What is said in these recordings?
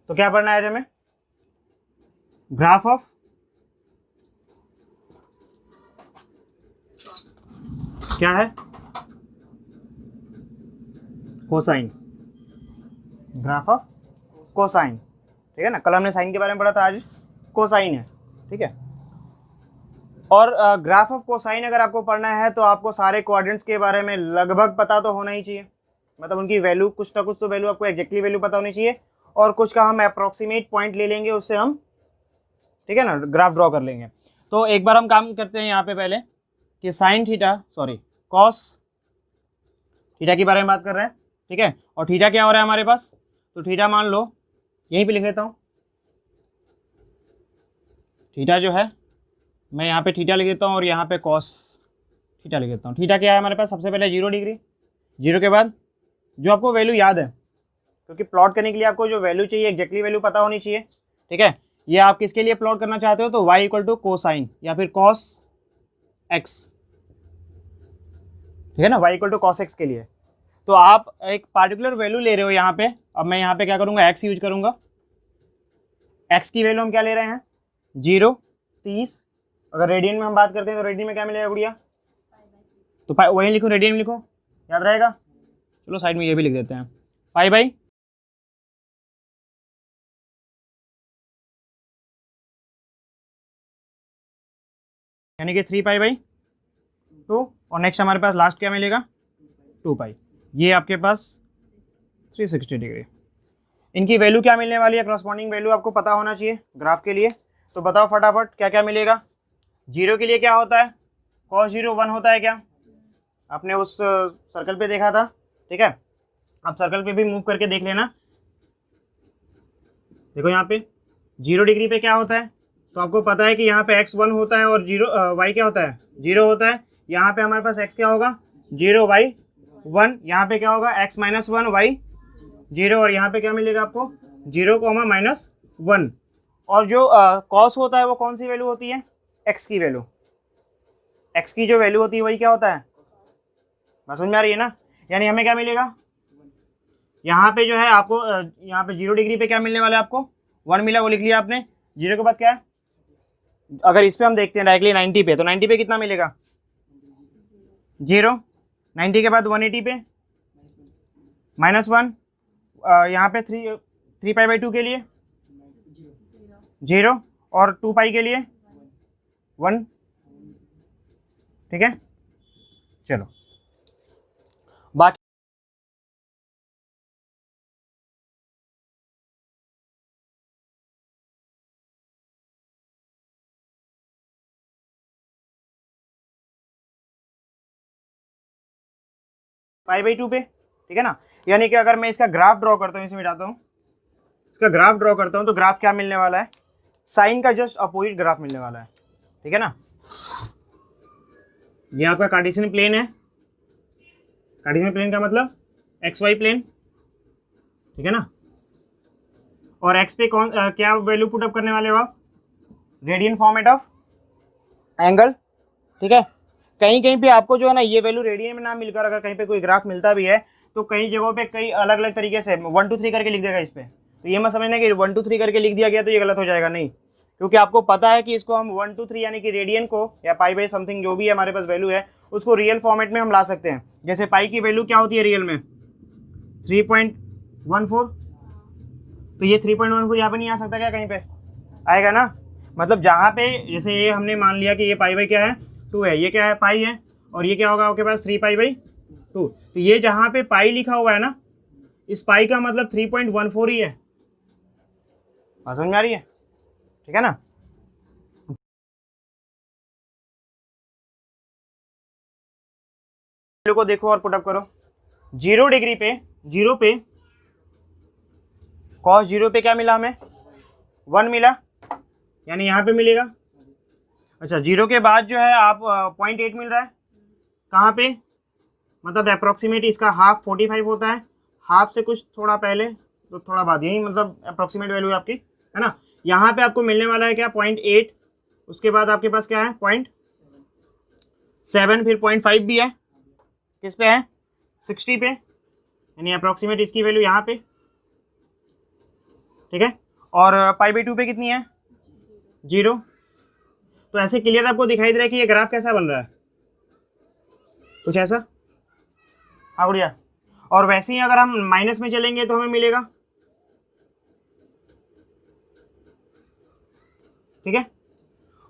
तो क्या पढ़ना है आज हमें? ग्राफ ऑफ क्या है? कोसाइन। ग्राफ ऑफ कोसाइन, ठीक है ना। कल हमने साइन के बारे में पढ़ा था, आज कोसाइन है, ठीक है। और ग्राफ ऑफ कोसाइन अगर आपको पढ़ना है तो आपको सारे कोऑर्डिनेट्स के बारे में लगभग पता तो होना ही चाहिए, मतलब उनकी वैल्यू कुछ ना कुछ तो वैल्यू आपको एग्जैक्टली वैल्यू पता होनी चाहिए, और कुछ का हम अप्रोक्सीमेट पॉइंट ले लेंगे, उससे हम, ठीक है ना, ग्राफ ड्रॉ कर लेंगे। तो एक बार हम काम करते हैं यहाँ पे पहले कि sine theta, sorry cos theta के बारे में बात कर रहे हैं, ठीक है। और थीटा क्या हो रहा है हमारे पास, तो थीटा मान लो यहीं पे लिख लेता हूँ। थीटा जो है मैं यहाँ पे थीटा लिख देता हूँ और यहाँ पे कॉस थीटा लिख देता हूँ। थीटा क्या है हमारे पास, सबसे पहले 0 डिग्री, 0 के बाद जो आपको वैल्यू याद है, क्योंकि प्लॉट करने के लिए आपको जो वैल्यू चाहिए एग्जैक्टली वैल्यू पता होनी चाहिए, ठीक है। ये आप किसके लिए प्लॉट करना चाहते हो, तो y इक्वल टू कोसाइन या फिर कॉस एक्स, ठीक है ना, y equal to cos x के लिए। तो आप एक पार्टिकुलर वैल्यू ले रहे हो यहाँ पे, अब मैं यहाँ पे क्या करूँगा, x यूज करूँगा। x की वैल्यू हम क्या ले रहे हैं, 0, 30। अगर रेडियन में हम बात करते हैं तो रेडियन में क्या मिलेगा गुड़िया, तो वही लिखो, रेडियन में लिखो, याद रहेगा। चलो साइड में ये भी लिख देते हैं, पाई बाई यानी कि 3 पाई बाई 2, और नेक्स्ट हमारे पास लास्ट क्या मिलेगा, 2 पाई। ये आपके पास 360 डिग्री। इनकी वैल्यू क्या मिलने वाली है, करस्पॉन्डिंग वैल्यू आपको पता होना चाहिए ग्राफ के लिए। तो बताओ फटाफट क्या क्या मिलेगा। 0 के लिए क्या होता है, cos 0 1 होता है क्या, आपने उस सर्कल पे देखा था, ठीक है। आप सर्कल पे भी मूव करके देख लेना। देखो यहाँ पे 0 डिग्री पे क्या होता है, तो आपको पता है कि यहाँ पे x 1 होता है और 0 y क्या होता है, 0 होता है। यहाँ पे हमारे पास x क्या होगा, 0 y 1, यहाँ पे क्या होगा x माइनस 1 y 0, और यहाँ पे क्या मिलेगा आपको 0 माइनस 1। और जो कॉस होता है वो कौन सी वैल्यू होती है, x की वैल्यू, x की जो वैल्यू होती है वही क्या होता है, बात समझ में आ रही है ना। यानी हमें क्या मिलेगा, यहाँ पे जो है आपको यहाँ पे 0 डिग्री पे क्या मिलने वाला है, आपको 1 मिला, वो लिख लिया आपने। 0 के बाद क्या है, अगर इस पे हम देखते हैं डायरेक्टली 90 पे, तो 90 पे कितना मिलेगा 0, 90 के बाद 180 पे -1, यहाँ पे 3 पाई बाई 2 के लिए 0, और 2 पाई के लिए 1, ठीक है। चलो बाकी पाई बाई 2 पे, ठीक है ना। यानी कि अगर मैं इसका ग्राफ ड्रॉ करता हूँ, इसे मिटाता हूँ, इसका ग्राफ ड्रॉ करता हूँ, तो ग्राफ क्या मिलने वाला है, साइन का जस्ट अपोजिट ग्राफ मिलने वाला है, ठीक है ना। ये आपका कार्टेशियन प्लेन है, कार्टेशियन प्लेन का मतलब XY प्लेन, ठीक है ना। और x पे कौन क्या वैल्यू पुट अप करने वाले हो आप, रेडियन फॉर्मेट ऑफ एंगल, ठीक है। कहीं कहीं पे आपको जो है ना ये वैल्यू रेडियन में ना मिलकर अगर कहीं पे कोई ग्राफ मिलता भी है तो कई जगहों पे कई अलग अलग तरीके से 1 2 3 करके लिख देगा इस पे। तो ये मत समझना कि 1 2 3 करके लिख दिया गया तो ये गलत हो जाएगा, नहीं, क्योंकि आपको पता है कि इसको हम 1 2 3 यानी कि रेडियन को या पाई बाई समथिंग जो भी हमारे पास वैल्यू है उसको रियल फॉर्मेट में हम ला सकते हैं। जैसे पाई की वैल्यू क्या होती है रियल में 3.14, तो ये 3.14 यहाँ पे नहीं आ सकता क्या, कहीं पे आएगा ना। मतलब जहाँ पे जैसे ये हमने मान लिया कि ये पाई बाई क्या है 2 है, ये क्या है पाई है, और ये क्या होगा आपके पास 3 पाई बाई 2। तो ये जहाँ पे पाई लिखा हुआ है ना, इस पाई का मतलब 3.14 ही है, समझ में आ रही है, ठीक है ना। को देखो और पुटअप करो, 0 डिग्री पे 0 पे cos 0 पे क्या मिला हमें 1 मिला, यानी यहाँ पे मिलेगा। अच्छा 0 के बाद जो है आप 0.8 मिल रहा है, कहाँ पे, मतलब अप्रोक्सीमेट इसका हाफ 45 होता है, हाफ से कुछ थोड़ा पहले तो थोड़ा बाद, यही मतलब अप्रोक्सीमेट वैल्यू है आपकी, है ना। यहाँ पे आपको मिलने वाला है क्या 0.8, उसके बाद आपके पास क्या है 0.7, फिर 0.5 भी है, किस पे है 60 पे, यानी अप्रोक्सीमेट इसकी वैल्यू यहाँ पे, ठीक है। और π/2 पे कितनी है 0। तो ऐसे क्लियर आपको दिखाई दे रहा है कि ये ग्राफ कैसा बन रहा है, कुछ ऐसा। हाँ बढ़िया। और वैसे ही अगर हम माइनस में चलेंगे तो हमें मिलेगा, ठीक है।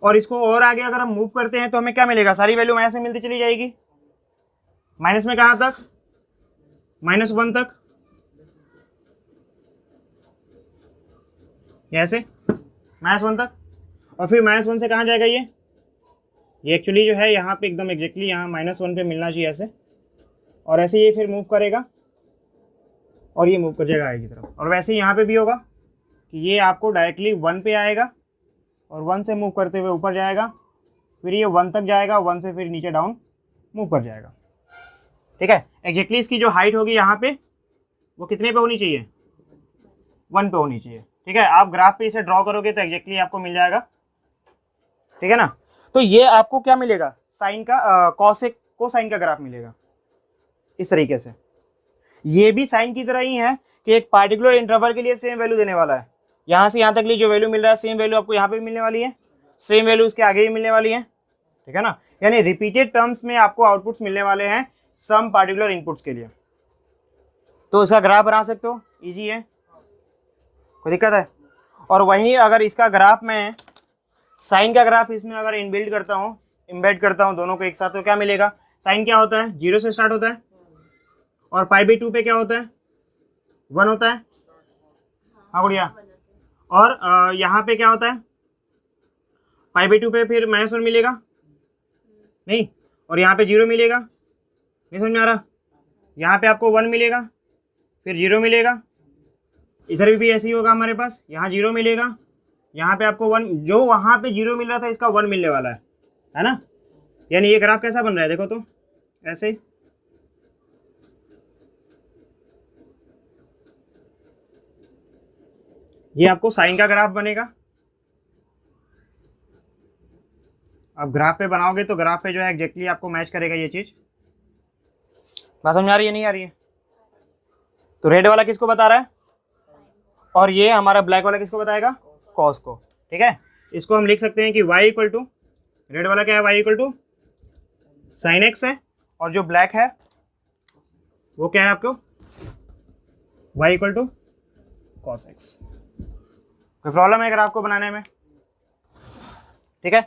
और इसको और आगे अगर हम मूव करते हैं तो हमें क्या मिलेगा, सारी वैल्यू माइनस में मिलती चली जाएगी। माइनस में कहाँ तक, -1 तक, ऐसे -1 तक। और फिर -1 से कहाँ जाएगा ये एक्चुअली जो है यहाँ पे एकदम एग्जैक्टली यहाँ -1 पे मिलना चाहिए ऐसे। और ऐसे ये फिर मूव करेगा और ये मूव कर जाएगा आगे की तरफ। और वैसे ही यहाँ पे भी होगा कि ये आपको डायरेक्टली 1 पे आएगा और 1 से मूव करते हुए ऊपर जाएगा, फिर ये 1 तक जाएगा, 1 से फिर नीचे डाउन मूव कर जाएगा, ठीक है। एग्जैक्टली इसकी जो हाइट होगी यहाँ पे वो कितने पे होनी चाहिए, 1 पे होनी चाहिए, ठीक है। आप ग्राफ पे इसे ड्रॉ करोगे तो एग्जैक्टली आपको मिल जाएगा, ठीक है ना। तो ये आपको क्या मिलेगा, साइन का कॉसेक कोसाइन का ग्राफ मिलेगा इस तरीके से। ये भी साइन की तरह ही है कि एक पार्टिकुलर इंटरवल के लिए सेम वैल्यू देने वाला है। यहाँ से यहाँ तक लिए जो वैल्यू मिल रहा है सेम वैल्यू आपको यहाँ पे भी मिलने वाली है, सेम वैल्यू उसके आगे भी मिलने वाली है, ठीक है ना। यानी रिपीटेड टर्म्स में आपको आउटपुट्स मिलने वाले हैं सम पार्टिकुलर इनपुट्स के लिए। तो इसका ग्राफ बना सकते हो, इजी है, कोई दिक्कत है। और वहीं अगर इसका ग्राफ में साइन का ग्राफ इसमें अगर इनबिल्ड करता हूँ, इम्बेड करता हूँ दोनों को एक साथ, तो क्या मिलेगा, साइन क्या होता है 0 से स्टार्ट होता है, और π/2 पे क्या होता है 1 होता है। हाँ बढ़िया। और यहाँ पे क्या होता है π/2 पे फिर -1 मिलेगा नहीं, और यहाँ पे 0 मिलेगा, नहीं समझ में आ रहा। यहाँ पे आपको 1 मिलेगा, फिर 0 मिलेगा, इधर भी ऐसे ही होगा हमारे पास, यहाँ 0 मिलेगा, यहाँ पे आपको 1, जो वहाँ पे 0 मिल रहा था इसका 1 मिलने वाला है ना। यानी ये ग्राफ कैसा बन रहा है देखो तो, ऐसे ही। ये आपको साइन का ग्राफ बनेगा। अब ग्राफ पे बनाओगे तो ग्राफ पे जो है एग्जैक्टली आपको मैच करेगा ये चीज। बात समझ आ रही है, नहीं आ रही है। तो रेड वाला किसको बता रहा है, और ये हमारा ब्लैक वाला किसको बताएगा, कॉस को, ठीक है। इसको हम लिख सकते हैं कि y इक्वल टू, रेड वाला क्या है, y equal to sine x है, और जो ब्लैक है वो क्या है आपको, y equal to cos x। कोई प्रॉब्लम है ग्राफ को बनाने में, ठीक है।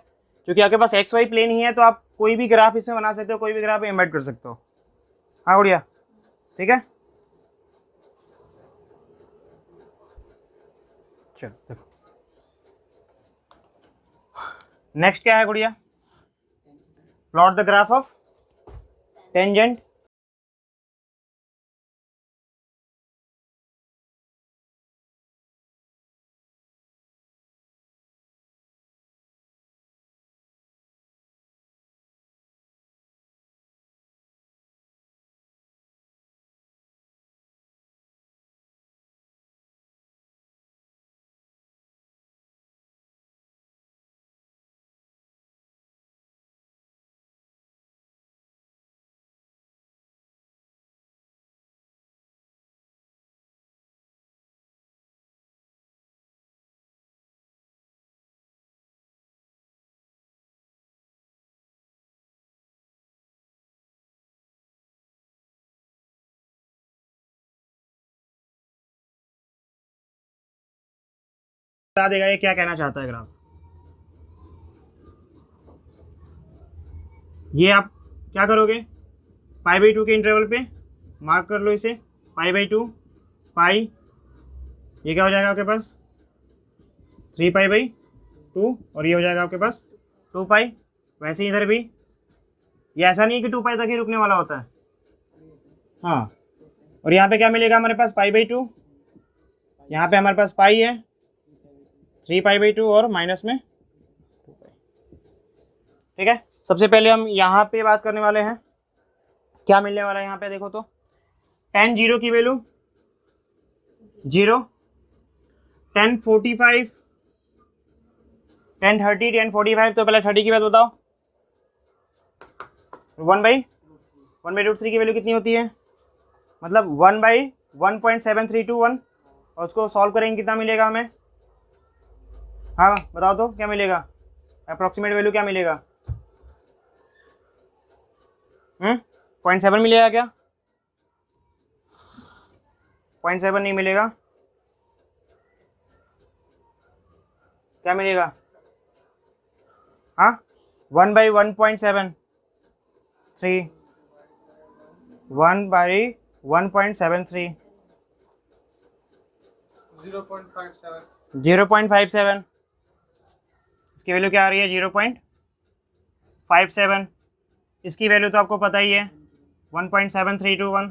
क्योंकि आपके पास एक्स वाई प्लेन ही है तो आप कोई भी ग्राफ इसमें बना सकते हो, कोई भी ग्राफ एम्बेड कर सकते हो। हाँ बढ़िया, ठीक है। चलो देखो नेक्स्ट क्या है गुड़िया, plot the graph of tangent बता देगा ये क्या कहना चाहता है ग्राफ। ये आप क्या करोगे, π/2 के इंटरवल पे मार्क कर लो इसे, π/2 पाई, ये क्या हो जाएगा आपके पास 3π/2, और ये हो जाएगा आपके पास 2π। वैसे ही इधर भी, ये ऐसा नहीं है कि 2π तक ही रुकने वाला होता है। हाँ, और यहाँ पे क्या मिलेगा हमारे पास π/2, यहाँ पे हमारे पास पाई है 3π/2 और माइनस में 2π, ठीक है। सबसे पहले हम यहाँ पे बात करने वाले हैं क्या मिलने वाला है। यहाँ पे देखो तो tan 0 की वैल्यू 0, tan 45, tan 30, tan 45। तो पहले 30 की बात बताओ, 1/√3 की वैल्यू कितनी होती है, मतलब 1/1.7321, और उसको सॉल्व करेंगे कितना मिलेगा हमें? हाँ बताओ तो क्या मिलेगा, अप्रोक्सीमेट वैल्यू क्या मिलेगा? 0.7 मिलेगा क्या? 0.7 नहीं मिलेगा, क्या मिलेगा? हाँ 1/1.73, 1/1.73, 0.57। इसकी वैल्यू क्या आ रही है? 0.57। इसकी वैल्यू तो आपको पता ही है 1.7321,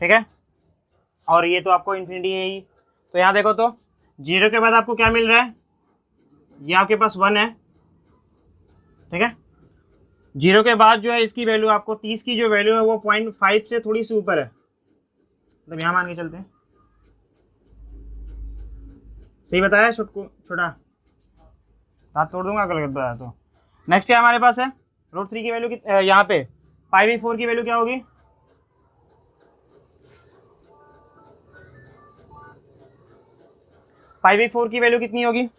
ठीक है। और ये तो आपको इन्फिनिटी है ही। तो यहाँ देखो तो 0 के बाद आपको क्या मिल रहा है? ये आपके पास 1 है, ठीक है। 0 के बाद जो है इसकी वैल्यू आपको 30 की जो वैल्यू है वो 0.5 से थोड़ी सी ऊपर है, मतलब यहाँ मान के चलते हैं। सही बताया छोटा? हाथ तोड़ दूंगा अगर गलत बताया तो। नेक्स्ट क्या हमारे पास है? √3 की वैल्यू यहाँ पे π/4 की वैल्यू क्या होगी? π/4 की वैल्यू कितनी होगी?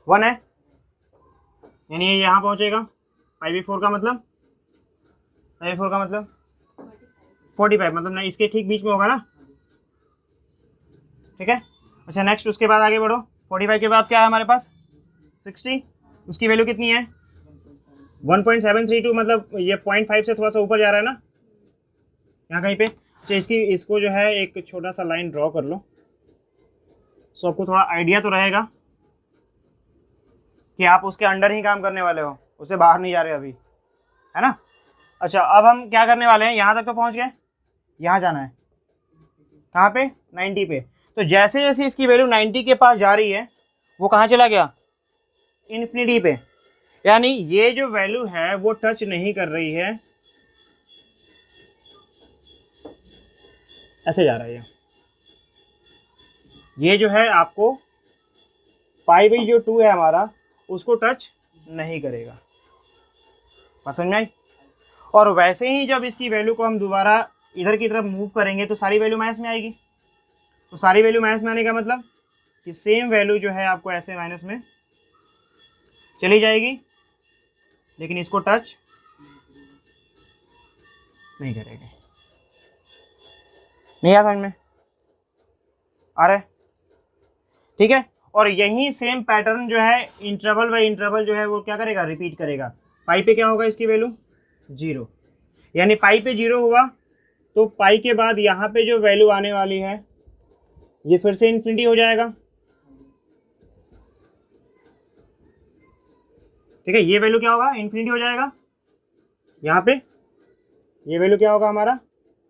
1 है, यानी ये यहाँ पहुंचेगा। π/4 का मतलब 45, मतलब ना इसके ठीक बीच में होगा ना, ठीक है। अच्छा नेक्स्ट उसके बाद आगे बढ़ो। 45 के बाद क्या है हमारे पास? 60। उसकी वैल्यू कितनी है? 1.732, मतलब ये 0.5 से थोड़ा सा ऊपर जा रहा है ना यहाँ कहीं पे। तो इसको जो है एक छोटा सा लाइन ड्रॉ कर लो, सो आपको थोड़ा आइडिया तो रहेगा कि आप उसके अंडर ही काम करने वाले हो, उससे बाहर नहीं जा रहे अभी, है ना। अच्छा अब हम क्या करने वाले हैं, यहाँ तक तो पहुँच गए, यहाँ जाना है कहाँ पे? 90 पे। तो जैसे जैसे इसकी वैल्यू 90 के पास जा रही है वो कहाँ चला गया? इन्फिनिटी पे। यानी ये जो वैल्यू है वो टच नहीं कर रही है, ऐसे जा रहा है ये जो है आपको π/2 है हमारा, उसको टच नहीं करेगा। समझ में आई? और वैसे ही जब इसकी वैल्यू को हम दोबारा इधर की तरफ मूव करेंगे तो सारी वैल्यू माइनस में आएगी। तो सारी वैल्यू माइनस में आने का मतलब कि सेम वैल्यू जो है आपको ऐसे माइनस में चली जाएगी, लेकिन इसको टच नहीं करेगी। नहीं आ समझ में आ रहा है? ठीक है। और यही सेम पैटर्न जो है इंटरवल बाय इंटरवल जो है वो क्या करेगा? रिपीट करेगा। पाई पे क्या होगा? इसकी वैल्यू 0, यानी पाई पे 0 हुआ तो पाई के बाद यहाँ पे जो वैल्यू आने वाली है ये फिर से इन्फिनिटी हो जाएगा, ठीक है। ये वैल्यू क्या होगा? इन्फिनिटी हो जाएगा। यहाँ पे ये वैल्यू क्या होगा हमारा?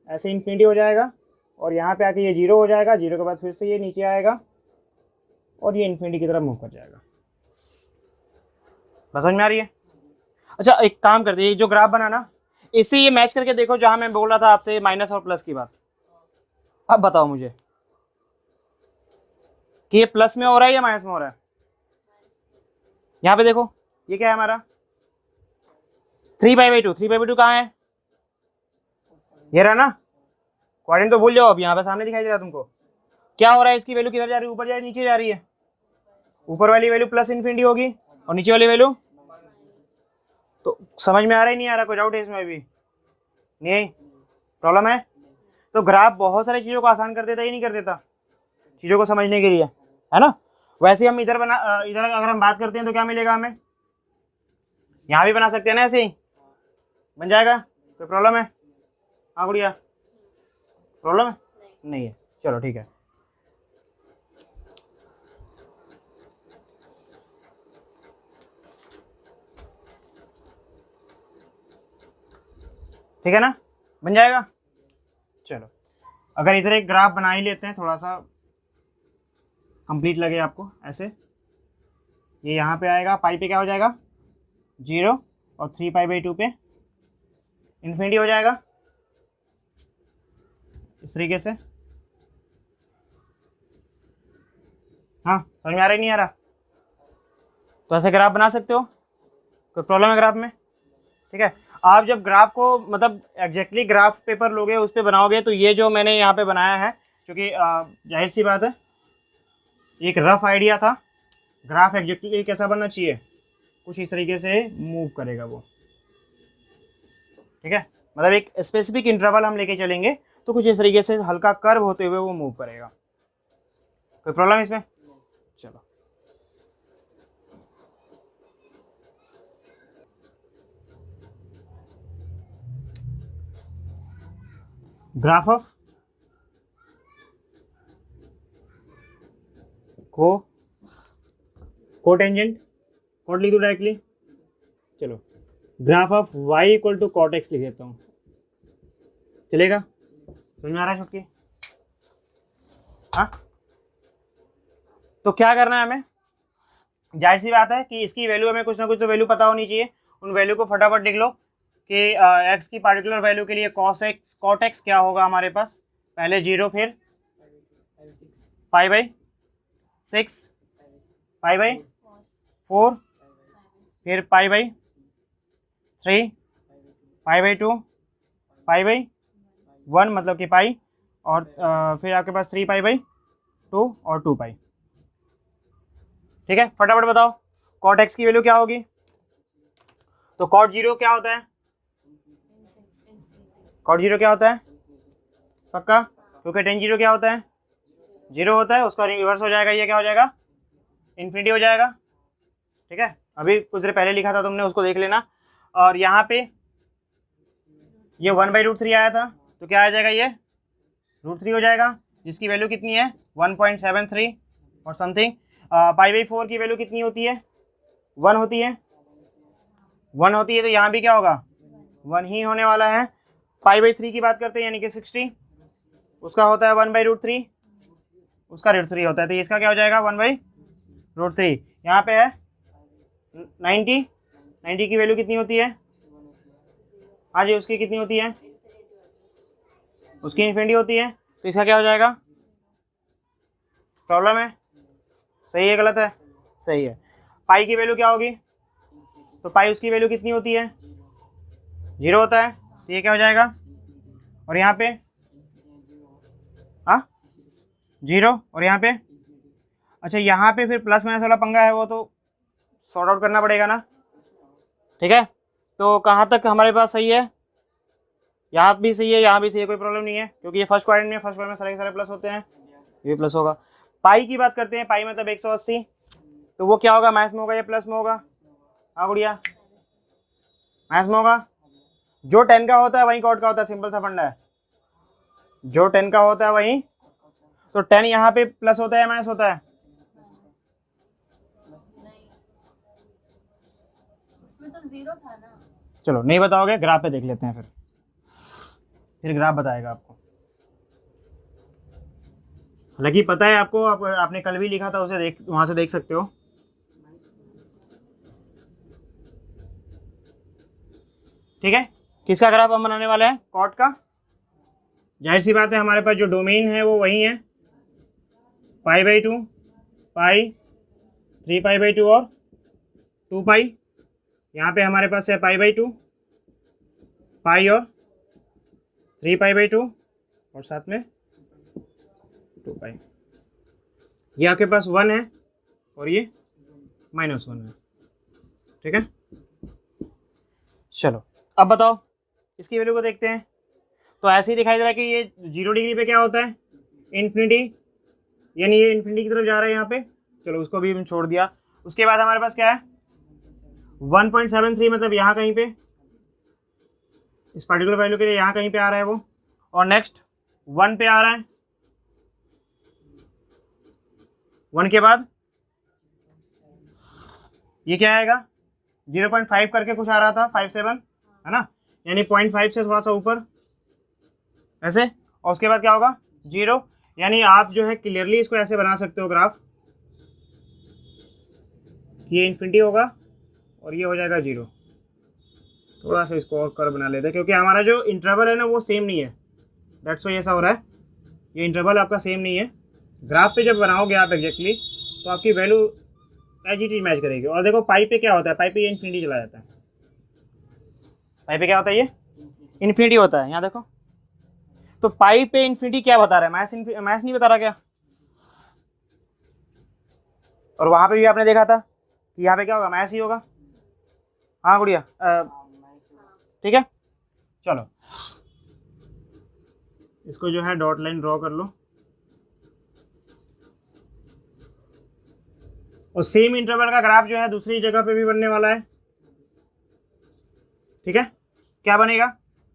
ऐसे इन्फिनिटी हो जाएगा, और यहाँ पे आके ये 0 हो जाएगा। 0 के बाद फिर से ये नीचे आएगा और ये इन्फिनिटी की तरफ मूव कर जाएगा। बस समझ में आ रही है? अच्छा एक काम करते हैं, ये जो ग्राफ बना ना इससे ये मैच करके देखो जहां मैं बोल रहा था आपसे माइनस और प्लस की बात। अब बताओ मुझे कि ये प्लस में हो रहा है या माइनस में हो रहा है? यहाँ पे देखो ये क्या है हमारा? 3π/2। 3π/2 कहाँ है? ये रहा ना, क्वाड्रेंट तो भूल जाओ। अब यहाँ पे सामने दिखाई दे रहा है तुमको। क्या हो रहा है? इसकी वैल्यू किधर जा रही है? ऊपर जा रही है, नीचे जा रही है? ऊपर वाली वैल्यू प्लस इन्फिनिटी होगी और नीचे वाली वैल्यू, तो समझ में आ रहा ही नहीं आ रहा? कोई डाउट है इसमें भी? नहीं प्रॉब्लम है? तो ग्राफ बहुत सारी चीज़ों को आसान कर देता ही नहीं कर देता चीज़ों को समझने के लिए, है ना। वैसे हम इधर अगर हम बात करते हैं तो क्या मिलेगा हमें? यहाँ भी बना सकते हैं ना, ऐसे ही बन जाएगा। कोई प्रॉब्लम है? हाँ गुड़िया प्रॉब्लम है? नहीं है, चलो ठीक है। ठीक है ना, बन जाएगा। चलो अगर इधर एक ग्राफ बना ही लेते हैं, थोड़ा सा कंप्लीट लगे आपको ऐसे। ये यहाँ पे आएगा, पाई पे क्या हो जाएगा? 0, और 3π/2 पे इन्फिनिटी हो जाएगा इस तरीके से। हाँ समझ में आ रहा है नहीं आ रहा? तो ऐसे ग्राफ बना सकते हो, कोई प्रॉब्लम है ग्राफ में? ठीक है। आप जब ग्राफ को मतलब एग्जैक्टली ग्राफ पेपर लोगे उस पर बनाओगे तो ये जो मैंने यहाँ पे बनाया है क्योंकि जाहिर सी बात है एक रफ आइडिया था, ग्राफ एग्जैक्टली कैसा बनना चाहिए, कुछ इस तरीके से मूव करेगा वो, ठीक है। मतलब एक स्पेसिफिक इंटरवल हम लेके चलेंगे तो कुछ इस तरीके से हल्का कर्व होते हुए वो मूव करेगा। कोई प्रॉब्लम इसमें? चलो, ग्राफ ऑफ कोटेंजेंट, कोट लिख दो डायरेक्टली। चलो, graph of y equal to cot x लिख देता हूँ, चलेगा? समझ में आ रहा है छुटकी? हाँ, तो क्या करना है हमें, जाहिर सी बात है कि इसकी वैल्यू हमें कुछ ना कुछ तो वैल्यू पता होनी चाहिए। उन वैल्यू को फटाफट लिख लो कि x की पार्टिकुलर वैल्यू के लिए कॉट एक्स क्या होगा हमारे पास, पहले 0, फिर पाई/6, पाई/4, फिर पाई/3, पाई/2, पाई/1 मतलब कि पाई, और फिर आपके पास 3 पाई/2 और 2 पाई। ठीक है, फटाफट बताओ कॉट एक्स की वैल्यू क्या होगी। तो कॉट 0 क्या होता है, कॉट 0 क्या होता है पक्का, क्योंकि टेन 0 क्या होता है, 0 होता है, उसका रिवर्स हो जाएगा, ये क्या हो जाएगा, इन्फिनिटी हो जाएगा। ठीक है, अभी कुछ देर पहले लिखा था तुमने, उसको देख लेना। और यहाँ पे ये 1/√3 आया था, तो क्या आ जाएगा, ये √3 हो जाएगा, जिसकी वैल्यू कितनी है 1.73 और समथिंग। पाई/4 की वैल्यू कितनी होती है, 1 होती है, 1 होती है, तो यहाँ भी क्या होगा 1 ही होने वाला है। पाई/3 की बात करते हैं यानी कि 60, उसका होता है 1/√3, उसका √3 होता है, तो इसका क्या हो जाएगा 1/√3। यहाँ पे है 90, 90 की वैल्यू कितनी होती है, हाँ जी, उसकी कितनी होती है, उसकी इन्फिनिटी होती है, तो इसका क्या हो जाएगा, प्रॉब्लम है, सही है गलत है, सही है। पाई की वैल्यू क्या होगी, तो पाई उसकी वैल्यू कितनी होती है, 0 होता है, तो ये क्या हो जाएगा, और यहाँ पे हाँ 0, और यहाँ पे अच्छा, यहाँ पे फिर प्लस माइनस वाला पंगा है, वो तो सॉर्ट आउट करना पड़ेगा ना। ठीक है, तो कहाँ तक हमारे पास सही है, यहाँ भी सही है, यहाँ भी सही है, कोई प्रॉब्लम नहीं है, क्योंकि ये फर्स्ट क्वाड्रेंट में, फर्स्ट क्वाड्रेंट में सारे के सारे प्लस होते हैं, ये प्लस होगा। पाई की बात करते हैं, पाई मतलब 180, तो वो क्या होगा, माइनस में होगा या प्लस में होगा, हाँ गुड़िया माइनस में होगा। जो 10 का होता है वही कॉट का होता है, सिंपल सा फंडा है, जो 10 का होता है वही, तो 10 यहाँ पे प्लस होता है या माइनस होता है, उसमें तो 0 था ना। चलो नहीं बताओगे, ग्राफ पे देख लेते हैं, फिर ग्राफ बताएगा आपको। हालांकि पता है आपको, आपने कल भी लिखा था, उसे देख, वहां से देख सकते हो। ठीक है, किसका ग्राफ हम बनाने वाले हैं, कॉट का। जाहिर सी बात है हमारे पास जो डोमेन है वो वही है, पाई/2, पाई, 3 पाई/2 और 2 पाई। यहाँ पे हमारे पास है पाई/2, पाई और 3 पाई/2 और साथ में 2 पाई। ये आपके पास 1 है और ये -1 है। ठीक है, चलो अब बताओ इसकी वैल्यू को देखते हैं। तो ऐसे ही दिखाई दे रहा है कि ये 0 डिग्री पे क्या होता है, इन्फिनिटी, यानी ये इन्फिनिटी की तरफ जा रहा है यहाँ पे। चलो उसको भी छोड़ दिया। उसके बाद हमारे पास क्या है 1.73, मतलब यहाँ कहीं पे, इस पर्टिकुलर वैल्यू के लिए यहाँ कहीं पे आ रहा है वो, और नेक्स्ट 1 पे आ रहा है, 1 के बाद ये क्या आएगा 0.5 करके कुछ आ रहा था, 57 है ना, यानी 0.5 से थोड़ा सा ऊपर ऐसे, और उसके बाद क्या होगा 0। यानी आप जो है क्लियरली इसको ऐसे बना सकते हो ग्राफ, कि ये इन्फिनिटी होगा और ये हो जाएगा 0। थोड़ा सा इसको और कर बना लेते हैं, क्योंकि हमारा जो इंटरवल है ना वो सेम नहीं है, दैट्स वाई ऐसा हो रहा है, ये इंटरवल आपका सेम नहीं है। ग्राफ पे जब बनाओगे आप एग्जैक्टली, तो आपकी value as it is match करेगी। और देखो पाई पे क्या होता है, पाई पे ये इन्फिनिटी चला जाता है, पाई पे क्या होता है, ये इन्फिनिटी होता है, यहाँ देखो। तो पाई पे इन्फिनिटी क्या बता रहा है, मैथ्स नहीं बता रहा क्या? और वहां पे भी आपने देखा था कि यहाँ पे क्या होगा, मैथ्स ही होगा। हाँ गुड़िया, ठीक है, चलो इसको जो है डॉट लाइन ड्रॉ कर लो। और सेम इंटरवल का ग्राफ जो है दूसरी जगह पे भी बनने वाला है, ठीक है। क्या बनेगा,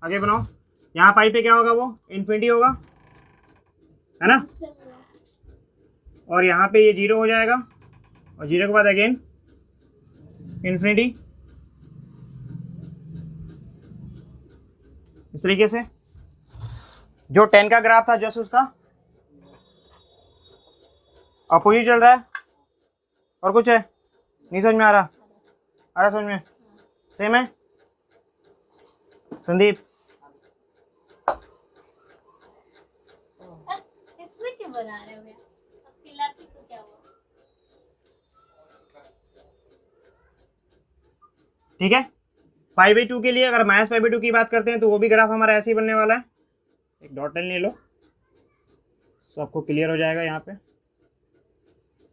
आगे बनाओ। यहाँ पाई पे क्या होगा, वो इन्फिनिटी होगा, है ना। और यहाँ पे ये 0 हो जाएगा, और 0 के बाद अगेन इन्फिनिटी, इस तरीके से। जो 10 का ग्राफ था जस्ट उसका अपोजिट चल रहा है। और कुछ है नहीं समझ में आ रहा समझ में, सेम है संदीप? इसमें क्यों बना रहे हो यार? अब खिलाती तो क्या हुआ? ठीक है, पाई बाई 2 के लिए अगर माइनस पाई बाई 2 की बात करते हैं तो वो भी ग्राफ हमारा ऐसे ही बनने वाला है। एक डॉट लाइन ले लो, सबको क्लियर हो जाएगा। यहाँ पे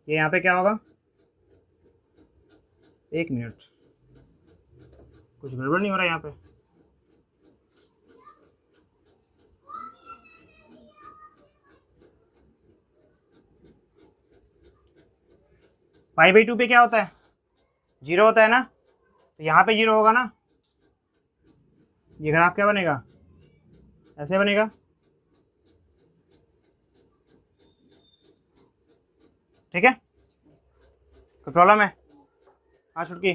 ये यहाँ पे क्या होगा, एक मिनट, कुछ गड़बड़ नहीं हो रहा यहाँ पे। पाई बाई 2 पे क्या होता है, 0 होता है ना, तो यहाँ पे 0 होगा ना। ये ग्राफ क्या बनेगा, ऐसे बनेगा। ठीक है, कोई प्रॉब्लम है? हाँ छुटकी,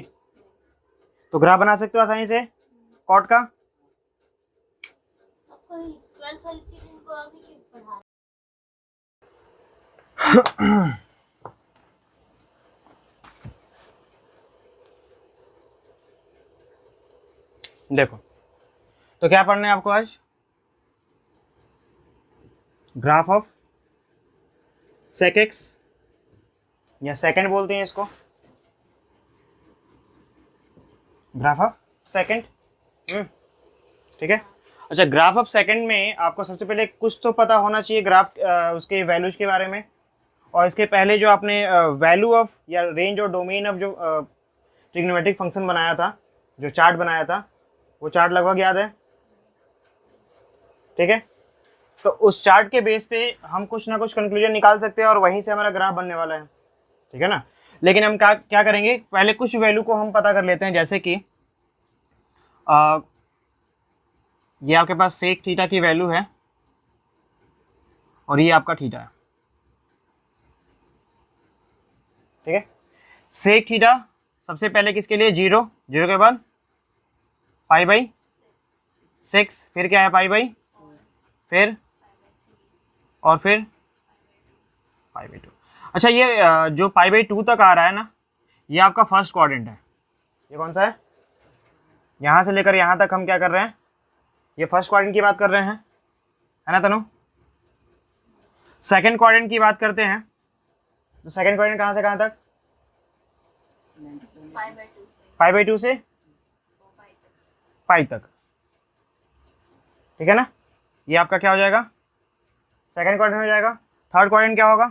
तो ग्राफ बना सकते हो आसानी से कॉट का। कोई 12th वाली चीज इनको अभी क्यों पढ़ा? देखो, तो क्या पढ़ना है आपको आज, ग्राफ ऑफ सेक एक्स, या सेकंड बोलते हैं इसको, ग्राफ ऑफ सेकंड। ठीक है, अच्छा ग्राफ ऑफ सेकंड में आपको सबसे पहले कुछ तो पता होना चाहिए ग्राफ उसके वैल्यूज के बारे में। और इसके पहले जो आपने वैल्यू ऑफ या रेंज और डोमेन ऑफ जो ट्रिग्नोमेट्रिक फंक्शन बनाया था, जो चार्ट बनाया था, वो चार्ट लगभग याद है? ठीक है, तो उस चार्ट के बेस पे हम कुछ ना कुछ कंक्लूजन निकाल सकते हैं और वहीं से हमारा ग्राफ बनने वाला है, ठीक है ना। लेकिन हम क्या करेंगे, पहले कुछ वैल्यू को हम पता कर लेते हैं। जैसे कि ये आपके पास सेक थीटा की वैल्यू है और ये आपका थीटा है, ठीक है। सेक थीटा सबसे पहले किसके लिए, 0, 0 के बाद पाई बाई 6, फिर क्या है पाई बाई, फिर और फिर पाई बाई 2। अच्छा ये जो पाई बाई 2 तक आ रहा है ना, ये आपका फर्स्ट क्वाड्रेंट है। ये कौन सा है, यहाँ से लेकर यहाँ तक हम क्या कर रहे हैं, ये फर्स्ट क्वाड्रेंट की बात कर रहे हैं, है ना तनु। सेकंड क्वाड्रेंट की बात करते हैं, तो सेकंड क्वाड्रेंट कहाँ से कहाँ तक, पाई बाई 2 से पाई तक, ठीक है ना। ये आपका क्या हो जाएगा, सेकंड क्वाड्रेंट हो जाएगा। थर्ड क्वाड्रेंट क्या होगा,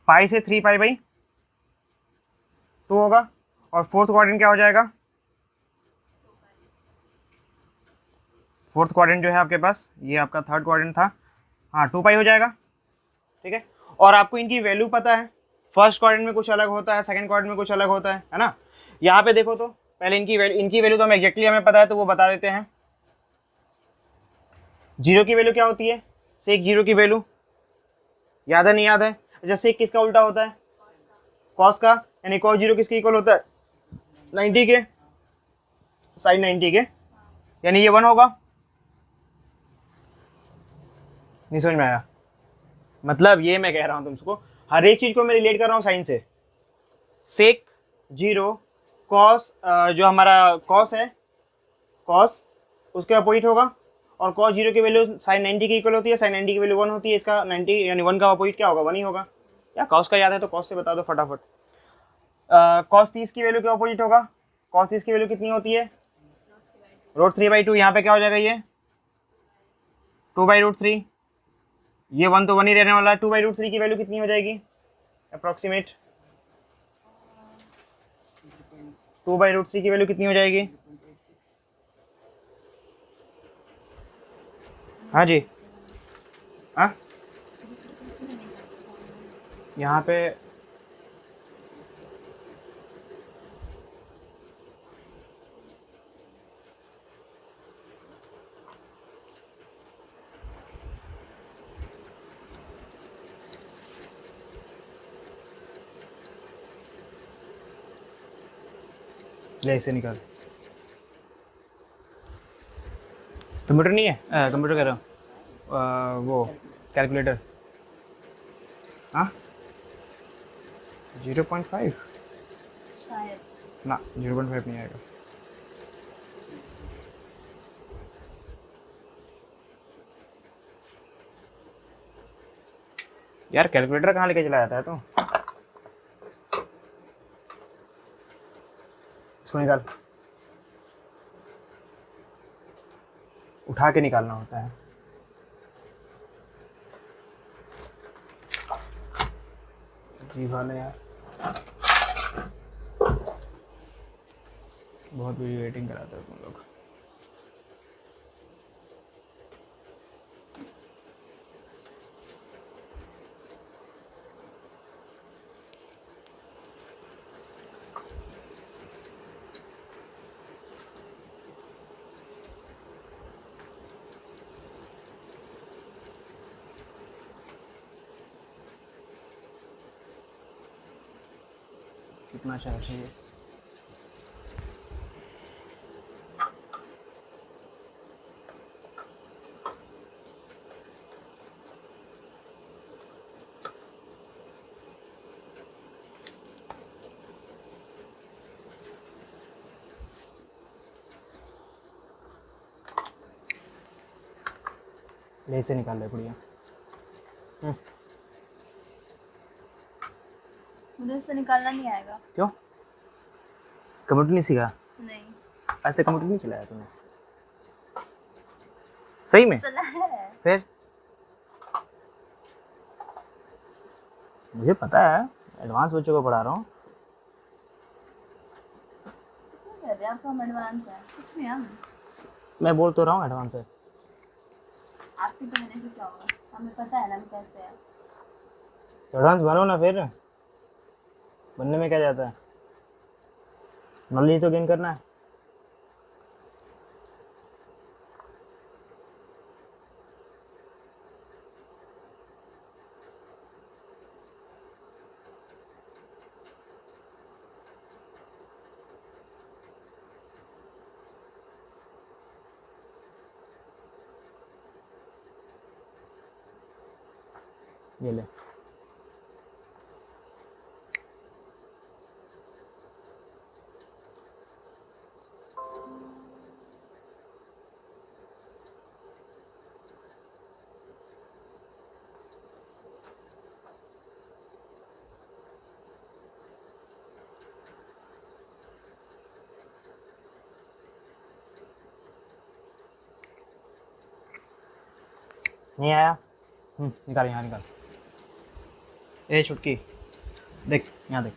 पाई से 3 पाई बाई 2 होगा। और फोर्थ क्वाड्रेंट क्या हो जाएगा, फोर्थ क्वाड्रेंट जो है आपके पास, ये आपका थर्ड क्वाड्रेंट था, हाँ 2 पाई हो जाएगा, ठीक है। और आपको इनकी वैल्यू पता है, फर्स्ट क्वाड्रेंट में कुछ अलग होता है, सेकंड क्वाड्रेंट में कुछ अलग होता है ना। यहाँ पे देखो तो पहले इनकी वैल्यू तो हमें एग्जैक्टली हमें पता है, तो वो बता देते हैं। 0 की वैल्यू क्या होती है, सेक 0 की वैल्यू याद है नहीं याद है? अच्छा सेक किसका उल्टा होता है, कॉस का, यानी कॉस 0 किसके इक्वल होता है, 90 के, साइन 90 के, यानी ये 1 होगा। नहीं समझ में आया, मतलब ये मैं कह रहा हूँ तुमको, हर एक चीज को मैं रिलेट कर रहा हूँ साइन से। सेक 0 कॉस, जो हमारा कॉस है, कॉस उसके अपोजिट होगा। और कॉस 0 की वैल्यू साइन 90 की इक्वल होती है, साइन 90 की वैल्यू 1 होती है, इसका 90 यानी 1 का अपोजिट क्या होगा, 1 ही होगा। या कॉस का याद है तो कॉस से बता दो फटाफट। कॉस 30 की वैल्यू के अपोजिट होगा, कॉस 30 की वैल्यू कितनी होती है, √3/2 यहाँ पे क्या हो जाएगा, ये 2/√3, ये 1 तो 1 ही रहने वाला है। 2/√3 की वैल्यू कितनी हो जाएगी अप्रॉक्सीमेट? 2/√3 की वैल्यू कितनी हो जाएगी? हाँ जी, हाँ यहाँ पे ले इसे निकाल। कंप्यूटर नहीं है, कंप्यूटर कह रहा हूँ, वो कैलकुलेटर। हाँ 0.5 शायद ना, 0.5 नहीं आएगा। यार कैलकुलेटर कहाँ लेके चला जाता है तू? इसको निकाल, उठा के निकालना होता है। जी वाले यार, बहुत बड़ी वेटिंग कराते हो तुम लोग। कितना चाहिए? ले से निकाल ले बढ़िया। मुझे इससे निकालना नहीं आएगा। क्यों? कंप्यूटर नहीं सीखा? नहीं ऐसे कंप्यूटर नहीं चलाया तूने सही में? चला है। फिर मुझे पता है, एडवांस बच्चों को पढ़ा रहा हूँ। किसने कह दिया आपको हम एडवांस है? कुछ नहीं हम। मैं बोल तो रहा हूँ एडवांस है। आपकी तो मेरे से क्या होगा, हमें पता है ना हम कैसे है। तो एडवांस बनो ना, फिर बनने में क्या जाता है, नॉलेज तो गेन करना है। ये ले, नहीं आया? निकाल, यहाँ निकाल। ए छुटकी, देख यहाँ देख,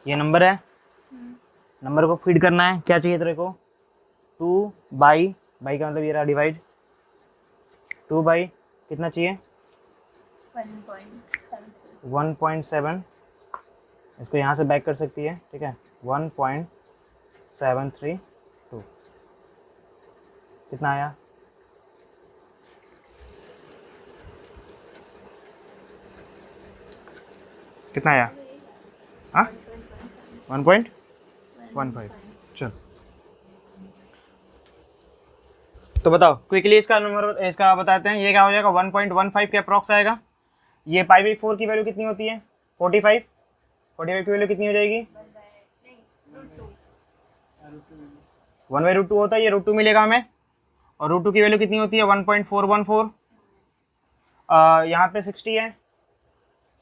ये नंबर है, नंबर को फीड करना है। क्या चाहिए तेरे को? 2/, का मतलब ये रहा डिवाइड। 2/, कितना चाहिए? 1.7। इसको यहाँ से बैक कर सकती है, ठीक है। 1.732 कितना आया? कितना आया? हाँ 1.15। चल तो बताओ क्विकली इसका नंबर, इसका बताते हैं। ये क्या हो जाएगा? 1.15 के अप्रॉक्स आएगा। ये π/4 की वैल्यू कितनी होती है? 45। 45 की वैल्यू कितनी हो जाएगी? 1/√2 होता है, ये √2 मिलेगा हमें। और √2 की वैल्यू कितनी होती है? 1.414। यहाँ पे 60 है,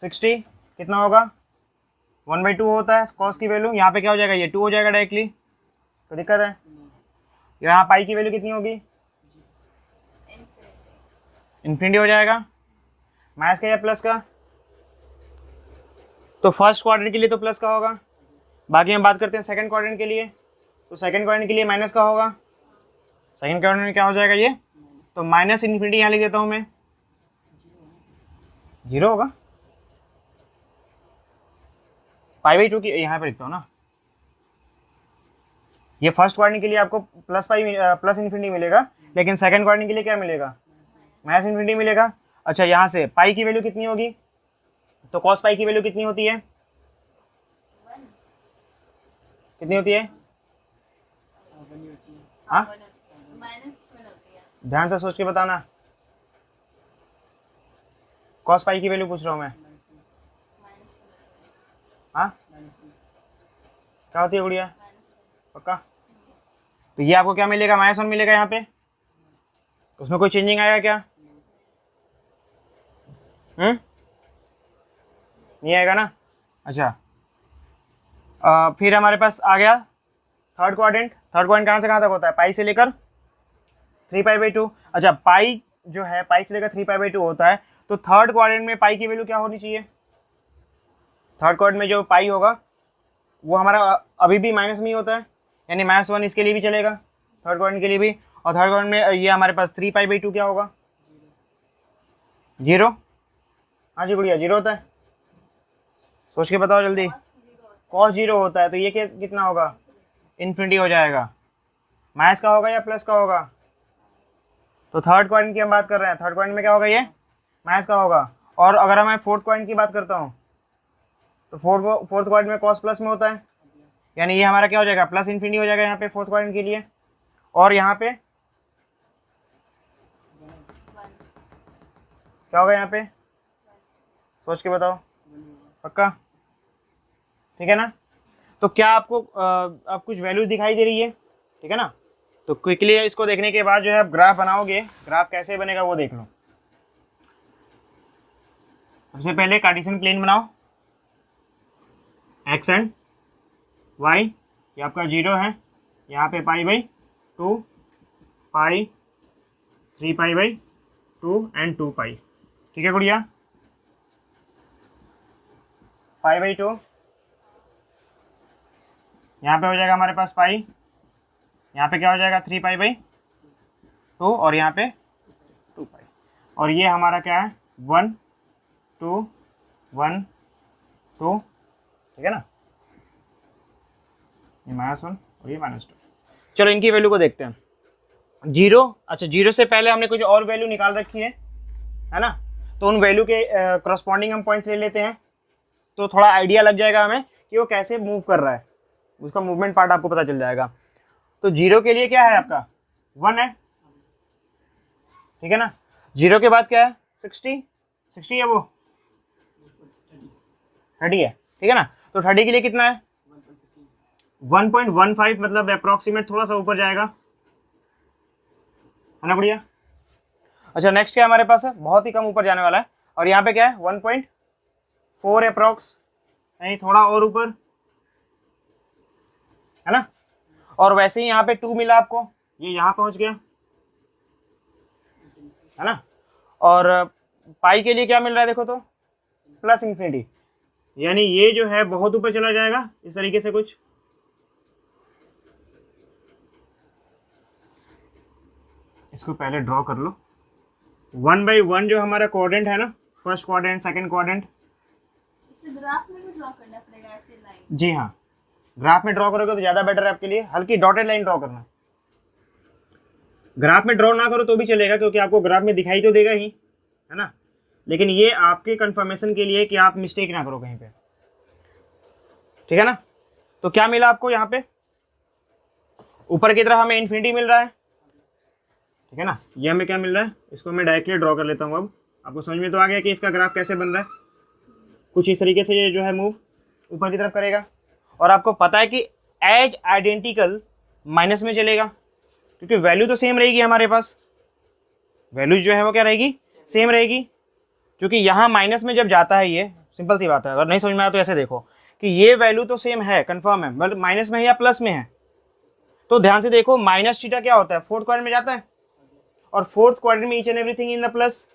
60 कितना होगा? 1/2 होता है कॉस की वैल्यू। यहाँ पे क्या हो जाएगा? ये 2 हो जाएगा डायरेक्टली। तो दिक्कत है? यहाँ पाई की वैल्यू कितनी होगी, इन्फिनिटी हो जाएगा। माइनस का या प्लस का, तो फर्स्ट क्वाड्रेंट के लिए तो प्लस का होगा, बाकी हम बात करते हैं सेकंड क्वाड्रेंट के लिए, तो सेकंड क्वाड्रेंट के लिए माइनस का होगा। सेकंड क्वाड्रेंट में क्या हो जाएगा ये, तो माइनस इन्फिनिटी यहाँ लिख देता हूँ मैं, 0 होगा। π/2 की यहाँ पे लिखता हूँ ना, ये फर्स्ट क्वाड्रेंट के लिए आपको प्लस इन्फिनिटी मिलेगा, लेकिन सेकंड क्वाड्रेंट के लिए क्या मिलेगा, माइनस इन्फिनिटी मिलेगा। अच्छा, यहाँ से पाई की वैल्यू कितनी होगी, तो कॉस पाई की वैल्यू कितनी होती है, कितनी होती है, हाँ ध्यान से सोच के बताना, कॉस पाई की वैल्यू पूछ रहा हूँ मैं, हाँ क्या होती है गुड़िया, पक्का। तो ये आपको क्या मिलेगा, -1 मिलेगा यहाँ पे, उसमें कोई चेंजिंग आएगा क्या, नहीं आएगा ना। अच्छा, फिर हमारे पास आ गया थर्ड क्वाड्रेंट। थर्ड क्वाड्रेंट कहाँ से कहाँ तक होता है, पाई से लेकर 3π/2। अच्छा, पाई जो है पाई से लेकर 3π/2 होता है, तो थर्ड क्वाड्रेंट में पाई की वैल्यू क्या होनी चाहिए, थर्ड क्वाड्रेंट में जो पाई होगा वो हमारा अभी भी माइनस में ही होता है, यानी -1 इसके लिए भी चलेगा, थर्ड क्वाड्रेंट के लिए भी। और थर्ड क्वाड्रेंट में ये हमारे पास 3π/2 क्या होगा, 0। हाँ जी गुड़िया, 0 होता है, सोच के बताओ जल्दी। cos 0 होता है, तो ये कितना होगा, इन्फिनिटी हो जाएगा। माइनस का होगा या प्लस का होगा, तो थर्ड क्वाड्रेंट की हम बात कर रहे हैं, थर्ड क्वाड्रेंट में क्या होगा, ये माइनस का होगा। और अगर मैं फोर्थ क्वाड्रेंट की बात करता हूँ, तो फोर्थ क्वाड्रेंट में cos प्लस में होता है, यानी ये हमारा क्या हो जाएगा, प्लस इन्फिनिटी हो जाएगा यहाँ पे फोर्थ क्वाड्रेंट के लिए। और यहाँ पे क्या होगा, यहाँ पे सोच के बताओ, पक्का, ठीक है ना। तो क्या आपको अब कुछ वैल्यूज दिखाई दे रही है, ठीक है ना। तो क्विकली इसको देखने के बाद जो है आप ग्राफ बनाओगे, ग्राफ कैसे बनेगा वो देख लो। सबसे पहले कार्टेशियन प्लेन बनाओ, एक्स एंड वाई, ये आपका 0 है, यहाँ पे π/2, पाई 3π/2 एंड 2π, ठीक है गुड़िया। π/2 यहाँ पे हो जाएगा हमारे पास पाई, यहाँ पे क्या हो जाएगा 3π/2 और यहाँ पे 2π, और ये हमारा क्या है 1 2 1 2, ठीक है ना, ये -1 और ये -2। चलो इनकी वैल्यू को देखते हैं। 0, अच्छा 0 से पहले हमने कुछ और वैल्यू निकाल रखी है ना, तो उन वैल्यू के करस्पॉन्डिंग हम पॉइंट्स ले लेते हैं, तो थोड़ा आइडिया लग जाएगा हमें कि वो कैसे मूव कर रहा है, उसका मूवमेंट पार्ट आपको पता चल जाएगा। तो 0 के लिए क्या है आपका 1 है, ठीक है ना। 0 के बाद क्या है 60 है, वो 30 है, ठीक है ना। तो 30 के लिए कितना है 1.15, मतलब अप्रोक्सीमेट थोड़ा सा ऊपर जाएगा, है ना बढ़िया। अच्छा नेक्स्ट क्या हमारे पास है, बहुत ही कम ऊपर जाने वाला है, और यहाँ पे क्या है 1.4 अप्रोक्स, यानी थोड़ा और ऊपर, है ना। और वैसे ही यहाँ पे 2 मिला आपको, ये यहाँ पहुँच गया, है ना। और पाई के लिए क्या मिल रहा है देखो तो, प्लस इन्फिनिटी, यानी ये जो है बहुत ऊपर चला जाएगा इस तरीके से कुछ। इसको पहले ड्रॉ कर लो, 1/1 जो हमारा क्वाड्रेंट है ना, फर्स्ट क्वाड्रेंट सेकंड क्वाड्रेंट, इसे ग्राफ में भी ड्रॉ करना पड़ेगा ऐसे लाइन। जी हाँ, ग्राफ में ड्रॉ करोगे तो ज़्यादा बेटर है आपके लिए, हल्की डॉटेड लाइन ड्रॉ करना। ग्राफ में ड्रॉ ना करो तो भी चलेगा, क्योंकि आपको ग्राफ में दिखाई तो देगा ही, है ना, लेकिन ये आपके कंफर्मेशन के लिए कि आप मिस्टेक ना करो कहीं पे, ठीक है ना। तो क्या मिला आपको यहाँ पे, ऊपर की तरफ हमें इन्फिनिटी मिल रहा है, ठीक है ना। ये हमें क्या मिल रहा है, इसको मैं डायरेक्टली ड्रॉ कर लेता हूँ। अब आपको समझ में तो आ गया कि इसका ग्राफ कैसे बन रहा है, कुछ इस तरीके से ये जो है मूव ऊपर की तरफ करेगा, और आपको पता है कि एज आइडेंटिकल माइनस में चलेगा, क्योंकि वैल्यू तो सेम रहेगी हमारे पास, वैल्यू जो है वो क्या रहेगी, सेम रहेगी, क्योंकि यहाँ माइनस में जब जाता है, ये सिंपल सी बात है, अगर नहीं समझ में आया तो ऐसे देखो कि ये वैल्यू तो सेम है, कंफर्म है, मतलब माइनस में है या प्लस में है, तो ध्यान से देखो, माइनस थीटा क्या होता है, फोर्थ क्वाड्रेंट में जाता है, और फोर्थ क्वाड्रेंट में each and everything in the plus.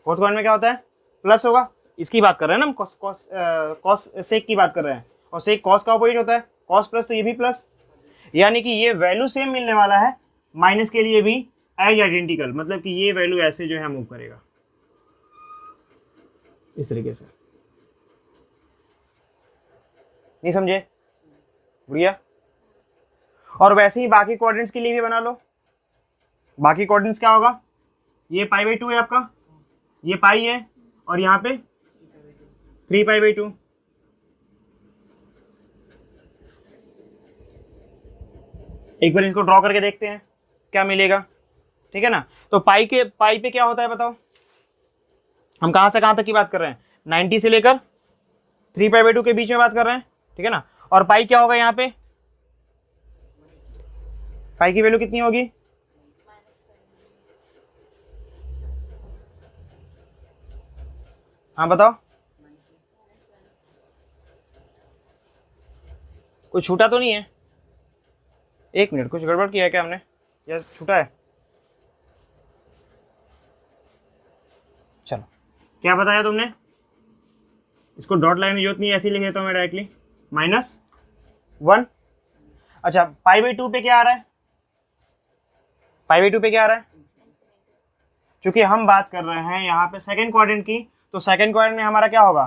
Fourth quadrant में क्या होता है, प्लस होगा। इसकी बात कर रहे हैं ना हम, कॉस सेक की बात कर रहे हैं, और सेक कॉस का अपोजिट होता है, कॉस प्लस, तो ये भी प्लस, यानी कि ये वैल्यू सेम मिलने वाला है। माइनस के लिए भी एज आइडेंटिकल, मतलब कि ये वैल्यू ऐसे जो है मूव करेगा इस तरीके से। नहीं समझे? बढ़िया। और वैसे ही बाकी क्वाड्रेंट्स के लिए भी बना लो। बाकी क्वाड्रेंट्स क्या होगा, ये π/2 है आपका, ये पाई है, और यहाँ पे 3π/2। एक बार इसको ड्रॉ करके देखते हैं क्या मिलेगा, ठीक है ना। तो पाई पे क्या होता है बताओ, हम कहां से कहां तक की बात कर रहे हैं, 90 से लेकर 3π/2 के बीच में बात कर रहे हैं, ठीक है ना। और पाई क्या होगा, यहाँ पे पाई की वैल्यू कितनी होगी, हाँ बताओ, कुछ छूटा तो नहीं है? एक मिनट, कुछ गड़बड़ किया है क्या हमने, या छूटा है? चलो, क्या बताया तुमने, इसको डॉट लाइन में जरूरत नहीं है, ऐसे ही लिख देता हूँ मैं डायरेक्टली, -1। अच्छा, π/2 पे क्या आ रहा है, π/2 पे क्या आ रहा है, चूंकि हम बात कर रहे हैं यहाँ पे सेकंड क्वाड्रेंट की, तो सेकंड क्वाड्रेंट में हमारा क्या होगा,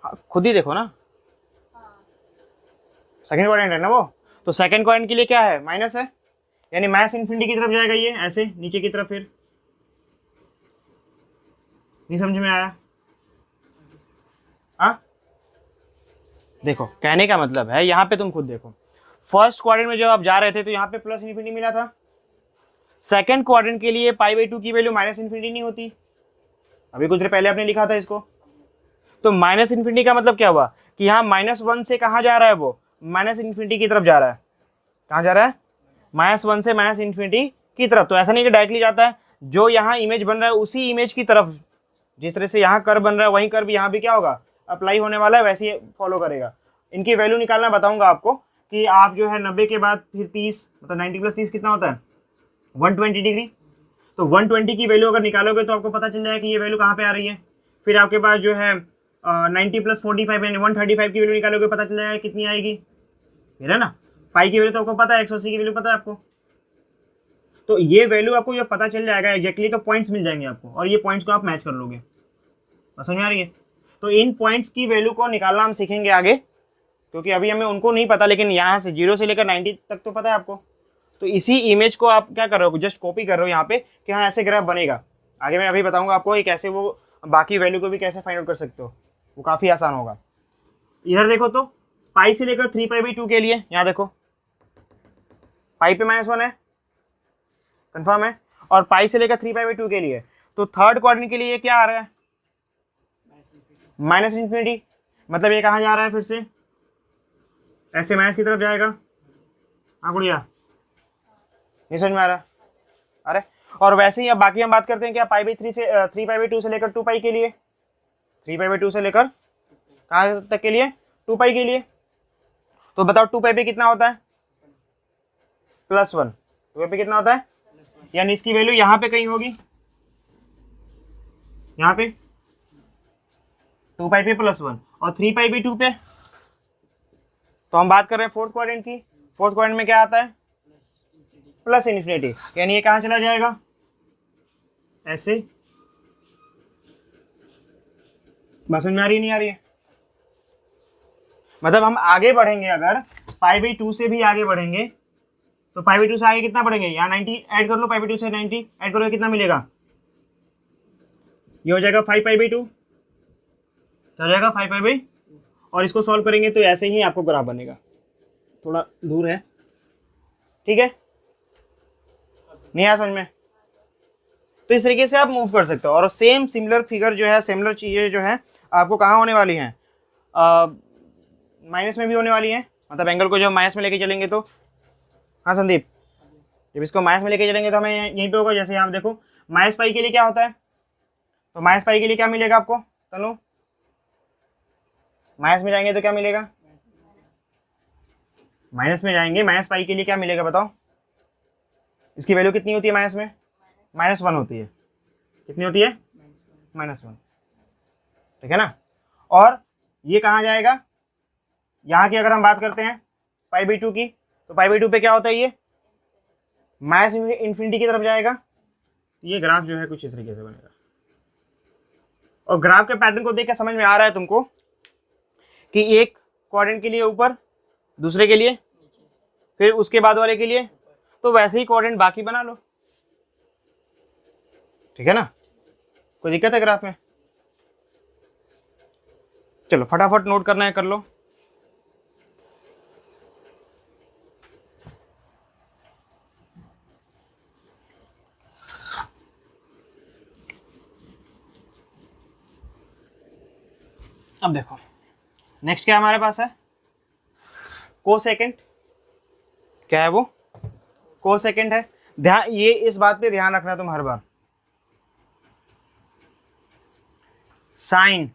हाँ, खुद ही देखो ना, सेकंड क्वाड्रेंट है ना वो, तो सेकंड क्वाड्रेंट के लिए क्या है, माइनस है, यानी माइनस इन्फिनिटी की तरफ जाएगा ये, ऐसे नीचे की तरफ। फिर नहीं समझ में आया? हाँ, देखो कहने का मतलब है, यहाँ पे तुम खुद देखो, फर्स्ट क्वाड्रेंट में जब आप जा रहे थे तो यहाँ पे प्लस इन्फिनिटी मिला था, सेकंड क्वाड्रेंट के लिए π/2 की वैल्यू माइनस इन्फिनिटी नहीं होती, अभी कुछ देर पहले आपने लिखा था इसको। तो माइनस इन्फिनिटी का मतलब क्या हुआ कि यहाँ -1 से कहाँ जा रहा है, वो माइनस इन्फिनिटी की तरफ जा रहा है। कहाँ जा रहा है, -1 से माइनस इन्फिनिटी की तरफ। तो ऐसा नहीं कि डायरेक्टली जाता है, जो यहाँ इमेज बन रहा है उसी इमेज की तरफ, जिस तरह से यहाँ कर्व बन रहा है वही कर्व यहाँ भी क्या होगा, अप्लाई होने वाला है, वैसे ही फॉलो करेगा। इनकी वैल्यू निकालना बताऊंगा आपको कि आप जो है 90 के बाद फिर 30, मतलब 90 + 30 कितना होता है, 120 डिग्री। तो 120 की वैल्यू अगर निकालोगे तो आपको पता चल जाएगा कि ये वैल्यू कहाँ पे आ रही है। फिर आपके पास जो है 90 + 45 यानी 135 की वैल्यू निकालोगे, पता चल जाएगा कितनी आएगी, फिर है ना। पाई की वैल्यू तो आपको पता है, 180 की वैल्यू पता है आपको। तो ये वैल्यू आपको जब पता चल जाएगा एग्जैक्टली, तो पॉइंट्स मिल जाएंगे आपको, और ये पॉइंट्स को आप मैच कर लोगे। समझ में आ रही है? तो इन पॉइंट्स की वैल्यू को निकालना हम सीखेंगे आगे, क्योंकि अभी हमें उनको नहीं पता, लेकिन यहाँ से 0 से लेकर 90 तक तो पता है आपको। तो इसी इमेज को आप क्या कर रहे हो, जस्ट कॉपी कर रहे हो यहाँ पे कि हाँ ऐसे ग्राफ बनेगा। आगे मैं अभी बताऊंगा आपको कि कैसे वो बाकी वैल्यू को भी कैसे फाइंड आउट कर सकते हो, वो काफ़ी आसान होगा। इधर देखो तो पाई से लेकर 3π/2 के लिए, यहाँ देखो पाई पे -1 है, कंफर्म है, और पाई से लेकर 3π/2 के लिए, तो थर्ड क्वाड्रेंट के लिए ये क्या आ रहा है, माइनस इन्फिनिटी। मतलब ये कहाँ जा रहा है, फिर से ऐसे माइनस की तरफ जाएगा। हाँ गुड़िया, नहीं समझ में आ रहा? अरे, और वैसे ही अब बाकी हम बात करते हैं क्या, π/3 से 3π/2 से लेकर 2π के लिए, 3π/2 से लेकर कहाँ तक के लिए, 2π के लिए। तो बताओ 2π पे कितना होता है, +1। 2π पे कितना होता है, यानी इसकी वैल्यू यहाँ पे कहीं होगी, यहाँ पे 2π पे +1, और 3π/2 पे। तो हम बात कर रहे हैं फोर्थ क्वाड्रेंट की, फोर्थ क्वाड्रेंट में क्या आता है, प्लस इन्फिनिटी, यानी ये कहाँ चला जाएगा, ऐसे। बात समझ में आ रही है, नहीं आ रही है? मतलब हम आगे बढ़ेंगे, अगर π/2 से भी आगे बढ़ेंगे, तो π/2 से आगे कितना बढ़ेंगे, यहाँ 90 ऐड कर लो, π/2 से 90 ऐड करोगे कितना मिलेगा, ये हो जाएगा 5π/2, हो जाएगा 5π/2, और इसको सॉल्व करेंगे तो ऐसे ही आपको ग्राफ बनेगा। थोड़ा दूर है, ठीक है, नहीं आया समझ में? तो इस तरीके से आप मूव कर सकते हो, और सेम सिमिलर फिगर जो है, सिमिलर चीज़ें जो है आपको कहाँ होने वाली हैं, माइनस में भी होने वाली हैं। मतलब एंगल को जब माइनस में लेके चलेंगे तो, हाँ संदीप, जब इसको माइनस में लेके चलेंगे तो हमें यहीं पे होगा। जैसे यहाँ देखो -π के लिए क्या होता है, तो -π के लिए क्या मिलेगा आपको तनु, माइनस में जाएंगे तो क्या मिलेगा, माइनस में जाएंगे, माइनस पाई के लिए क्या मिलेगा बताओ? इसकी वैल्यू कितनी होती है माइनस में? -1 होती है। कितनी होती है? -1। ठीक है ना। और ये कहाँ जाएगा? यहाँ की अगर हम बात करते हैं π/2 की, तो π/2 पे क्या होता है? ये माइनस इन्फिनिटी की तरफ जाएगा। ये ग्राफ जो है कुछ इस तरीके से बनेगा। और ग्राफ के पैटर्न को देख के समझ में आ रहा है तुमको कि एक क्वाड्रेंट के लिए ऊपर, दूसरे के लिए, फिर उसके बाद वाले के लिए, तो वैसे ही क्वाड्रेंट बाकी बना लो। ठीक है ना। कोई दिक्कत है ग्राफ में? चलो फटाफट नोट करना है कर लो। अब देखो नेक्स्ट क्या हमारे पास है? कोसेकेंट। क्या है वो? कोसेकेंट है। ध्यान, ये इस बात पे ध्यान रखना तुम हर बार। साइन,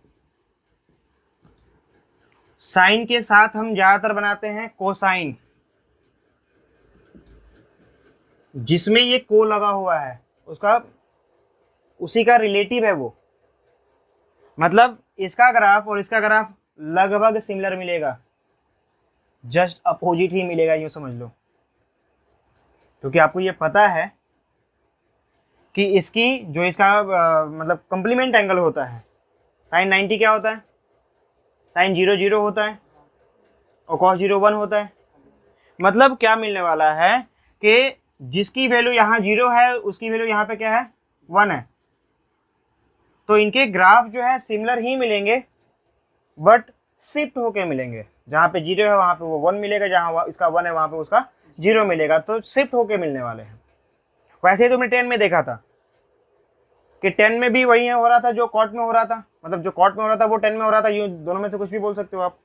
साइन के साथ हम ज्यादातर बनाते हैं कोसाइन, जिसमें ये को लगा हुआ है उसका, उसी का रिलेटिव है वो। मतलब इसका ग्राफ और इसका ग्राफ लगभग सिमिलर मिलेगा, जस्ट अपोजिट ही मिलेगा, यूं समझ लो। क्योंकि आपको ये पता है कि इसकी जो इसका मतलब कंप्लीमेंट एंगल होता है, साइन 90 क्या होता है? साइन 0 होता है और कॉस 0 1 होता है। मतलब क्या मिलने वाला है कि जिसकी वैल्यू यहाँ 0 है उसकी वैल्यू यहाँ पे क्या है? 1 है। तो इनके ग्राफ जो है सिमिलर ही मिलेंगे, बट शिफ्ट होके मिलेंगे। जहाँ पे 0 है वहाँ पे वो 1 मिलेगा, जहाँ इसका 1 है वहाँ पे उसका 0 मिलेगा। तो शिफ्ट होके मिलने वाले हैं। वैसे ही तुमने 10 में देखा था कि 10 में भी वही हो रहा था जो कॉट में हो रहा था। मतलब जो कॉट में हो रहा था वो 10 में हो रहा था। यूँ दोनों में से कुछ भी बोल सकते हो आप।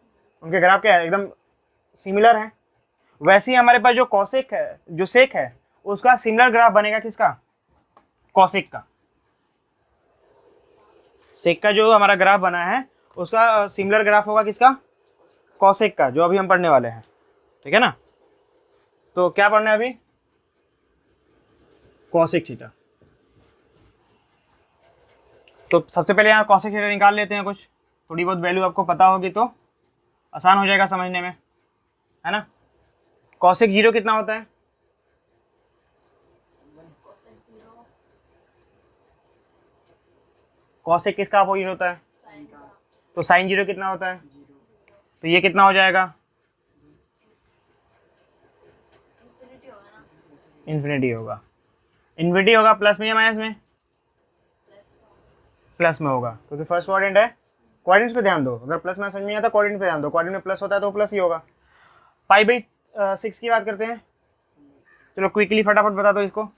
उनके ग्राफ क्या है? एकदम सिमिलर है। वैसे ही हमारे पास जो कॉसेक है, जो सेक है, उसका सिमिलर ग्राफ बनेगा। किसका? कॉसेक का। सेक का जो हमारा ग्राफ बना है उसका सिमिलर ग्राफ होगा किसका? कॉसेक का, जो अभी हम पढ़ने वाले हैं। ठीक है ना। तो क्या पढ़ना है अभी? Cosec theta. तो सबसे पहले यहाँ कॉसेक थीटा निकाल लेते हैं। कुछ थोड़ी बहुत वैल्यू आपको पता होगी तो आसान हो जाएगा समझने में, है ना। कॉसेक 0 कितना होता है? कॉसेक किसका अपोजिट होता है? तो साइन 0 कितना होता है? तो ये कितना हो जाएगा? इन्फिनिटी होगा। इन्फिनिटी होगा प्लस में या माइनस में? प्लस में होगा, क्योंकि फर्स्ट क्वाड्रेंट है। क्वाड्रेंट्स पे ध्यान दो। अगर प्लस में समझ में आता क्वाड्रेंट पे ध्यान दो। क्वाड्रेंट में प्लस होता है तो प्लस ही होगा। π/6 की बात करते हैं। चलो क्विकली फटाफट बता दो इसको।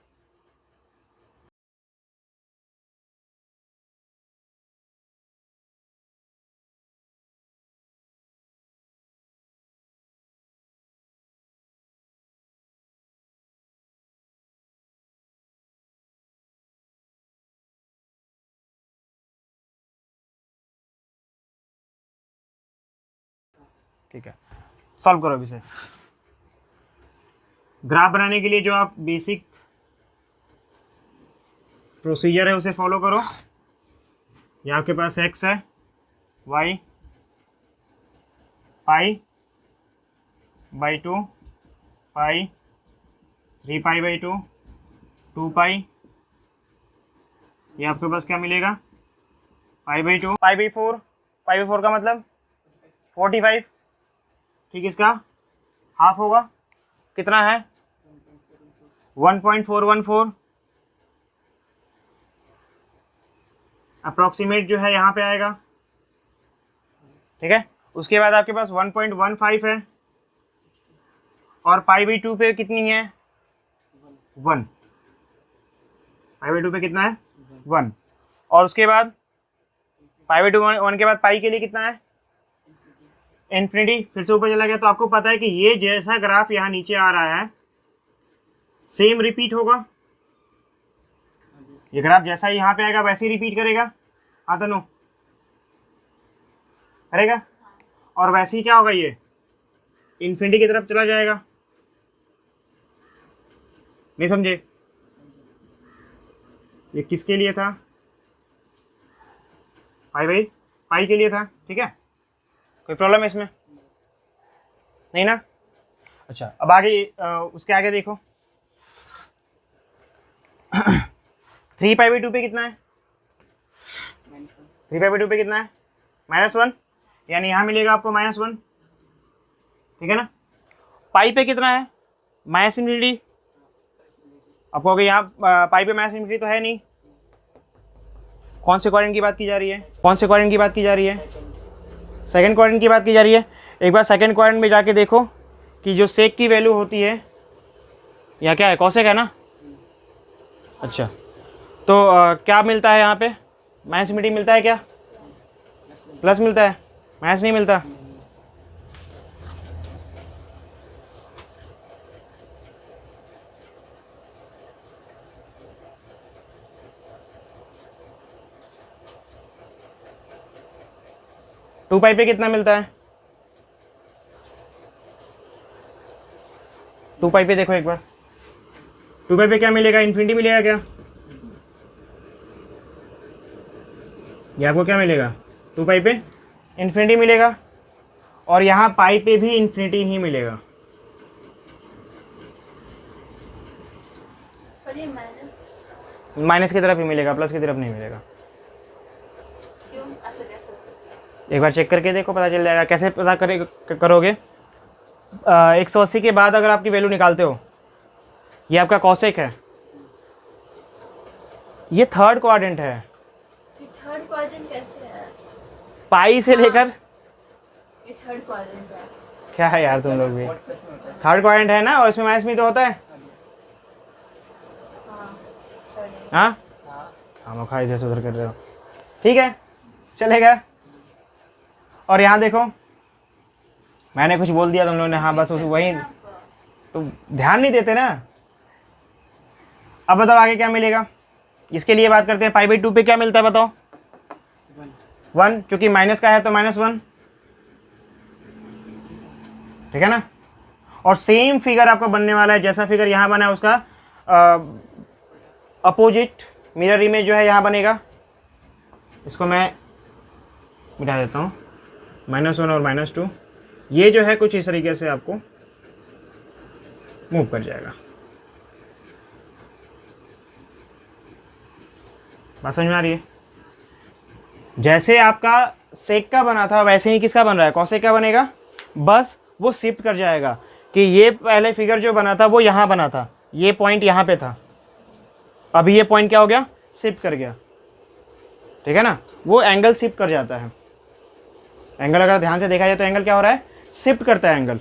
ठीक है, सॉल्व करो अभी से। ग्राफ बनाने के लिए जो आप बेसिक प्रोसीजर है उसे फॉलो करो। ये आपके पास x है, y π/2, पाई 3π/2, 2π, ये आपके पास क्या मिलेगा? π/2, π/4, π/4 का मतलब 45। ठीक, इसका हाफ होगा। कितना है? 1.414 अप्रॉक्सीमेट जो है यहाँ पे आएगा। ठीक है, उसके बाद आपके पास 1.15 है और π/2 पे कितनी है? 1। π/2 पे कितना है? 1। और उसके बाद π/2 1 के बाद पाई के लिए कितना है? इन्फिनिटी। फिर से ऊपर चला गया। तो आपको पता है कि ये जैसा ग्राफ यहाँ नीचे आ रहा है सेम रिपीट होगा। ये ग्राफ जैसा ही यहाँ पे आएगा वैसे ही रिपीट करेगा। हाँ तनु, करेगा। और वैसे ही क्या होगा? ये इन्फिनिटी की तरफ चला जाएगा। नहीं समझे? ये किसके लिए था? पाई भाई पाई के लिए था, ठीक है। कोई प्रॉब्लम है इसमें? नहीं ना। अच्छा, अब आगे उसके आगे देखो 3 पाई/2 पे कितना है? 3 पाई/2 पे कितना है? -1, यानी यहाँ मिलेगा आपको -1, ठीक है ना। पाई पे कितना है? -∞। आप कहोगे यहाँ पाई पे -∞ तो है नहीं। कौन से क्वाड्रेंट की बात की जा रही है? कौन से क्वाड्रेंट की बात की जा रही है? सेकंड क्वाड्रेंट की बात की जा रही है। एक बार सेकंड क्वाड्रेंट में जाके देखो कि जो सेक की वैल्यू होती है, यहाँ क्या है? कॉसेक है ना। अच्छा, तो क्या मिलता है यहाँ पे? -∞ मिलता है क्या? प्लस मिलता है, माइनस नहीं मिलता। टू पाई पे कितना मिलता है? 2 पाई पे देखो एक बार, 2 पाई पे क्या मिलेगा? इन्फिनिटी मिलेगा क्या? ये आपको क्या मिलेगा? 2 पाई पे इन्फिनिटी मिलेगा, और यहाँ पाई पे भी इन्फिनिटी ही मिलेगा। पर ये माइनस की तरफ ही मिलेगा, प्लस की तरफ नहीं मिलेगा। क्यों ऐसे कैसे? एक बार चेक करके देखो, पता चल जाएगा। कैसे पता करोगे? 180 के बाद अगर आपकी वैल्यू निकालते हो, ये आपका कॉसेक है, ये थर्ड क्वाड्रेंट है। ये थर्ड क्वाड्रेंट कैसे है? पाई से लेकर ये थर्ड क्वाड्रेंट है। क्या है यार तुम लोग भी? थर्ड क्वाड्रेंट है ना, और इसमें माइनस भी तो होता है। हाँ third है। हाँ, हम खा इधर से उधर कर रहे हो, ठीक है, चलेगा। और यहाँ देखो, मैंने कुछ बोल दिया, तुम लोगों ने हाँ बस वही, तो ध्यान नहीं देते ना। अब बताओ आगे क्या मिलेगा? इसके लिए बात करते हैं। पाई/2 पे क्या मिलता है बताओ? 1, चूंकि माइनस का है तो -1, ठीक है ना। और सेम फिगर आपका बनने वाला है, जैसा फिगर यहाँ बना है उसका अपोजिट मिरर इमेज जो है यहाँ बनेगा। इसको मैं मिटा देता हूँ, -1 और -2, ये जो है कुछ इस तरीके से आपको मूव कर जाएगा। बात समझ में आ रही है? जैसे आपका सेक का बना था वैसे ही किसका बन रहा है? कॉसेक का बनेगा, बस वो शिफ्ट कर जाएगा कि ये पहले फिगर जो बना था वो यहाँ बना था, ये पॉइंट यहाँ पे था, अभी ये पॉइंट क्या हो गया? शिफ्ट कर गया, ठीक है ना। वो एंगल शिफ्ट कर जाता है। एंगल अगर ध्यान से देखा जाए तो एंगल क्या हो रहा है? शिफ्ट करता है एंगल।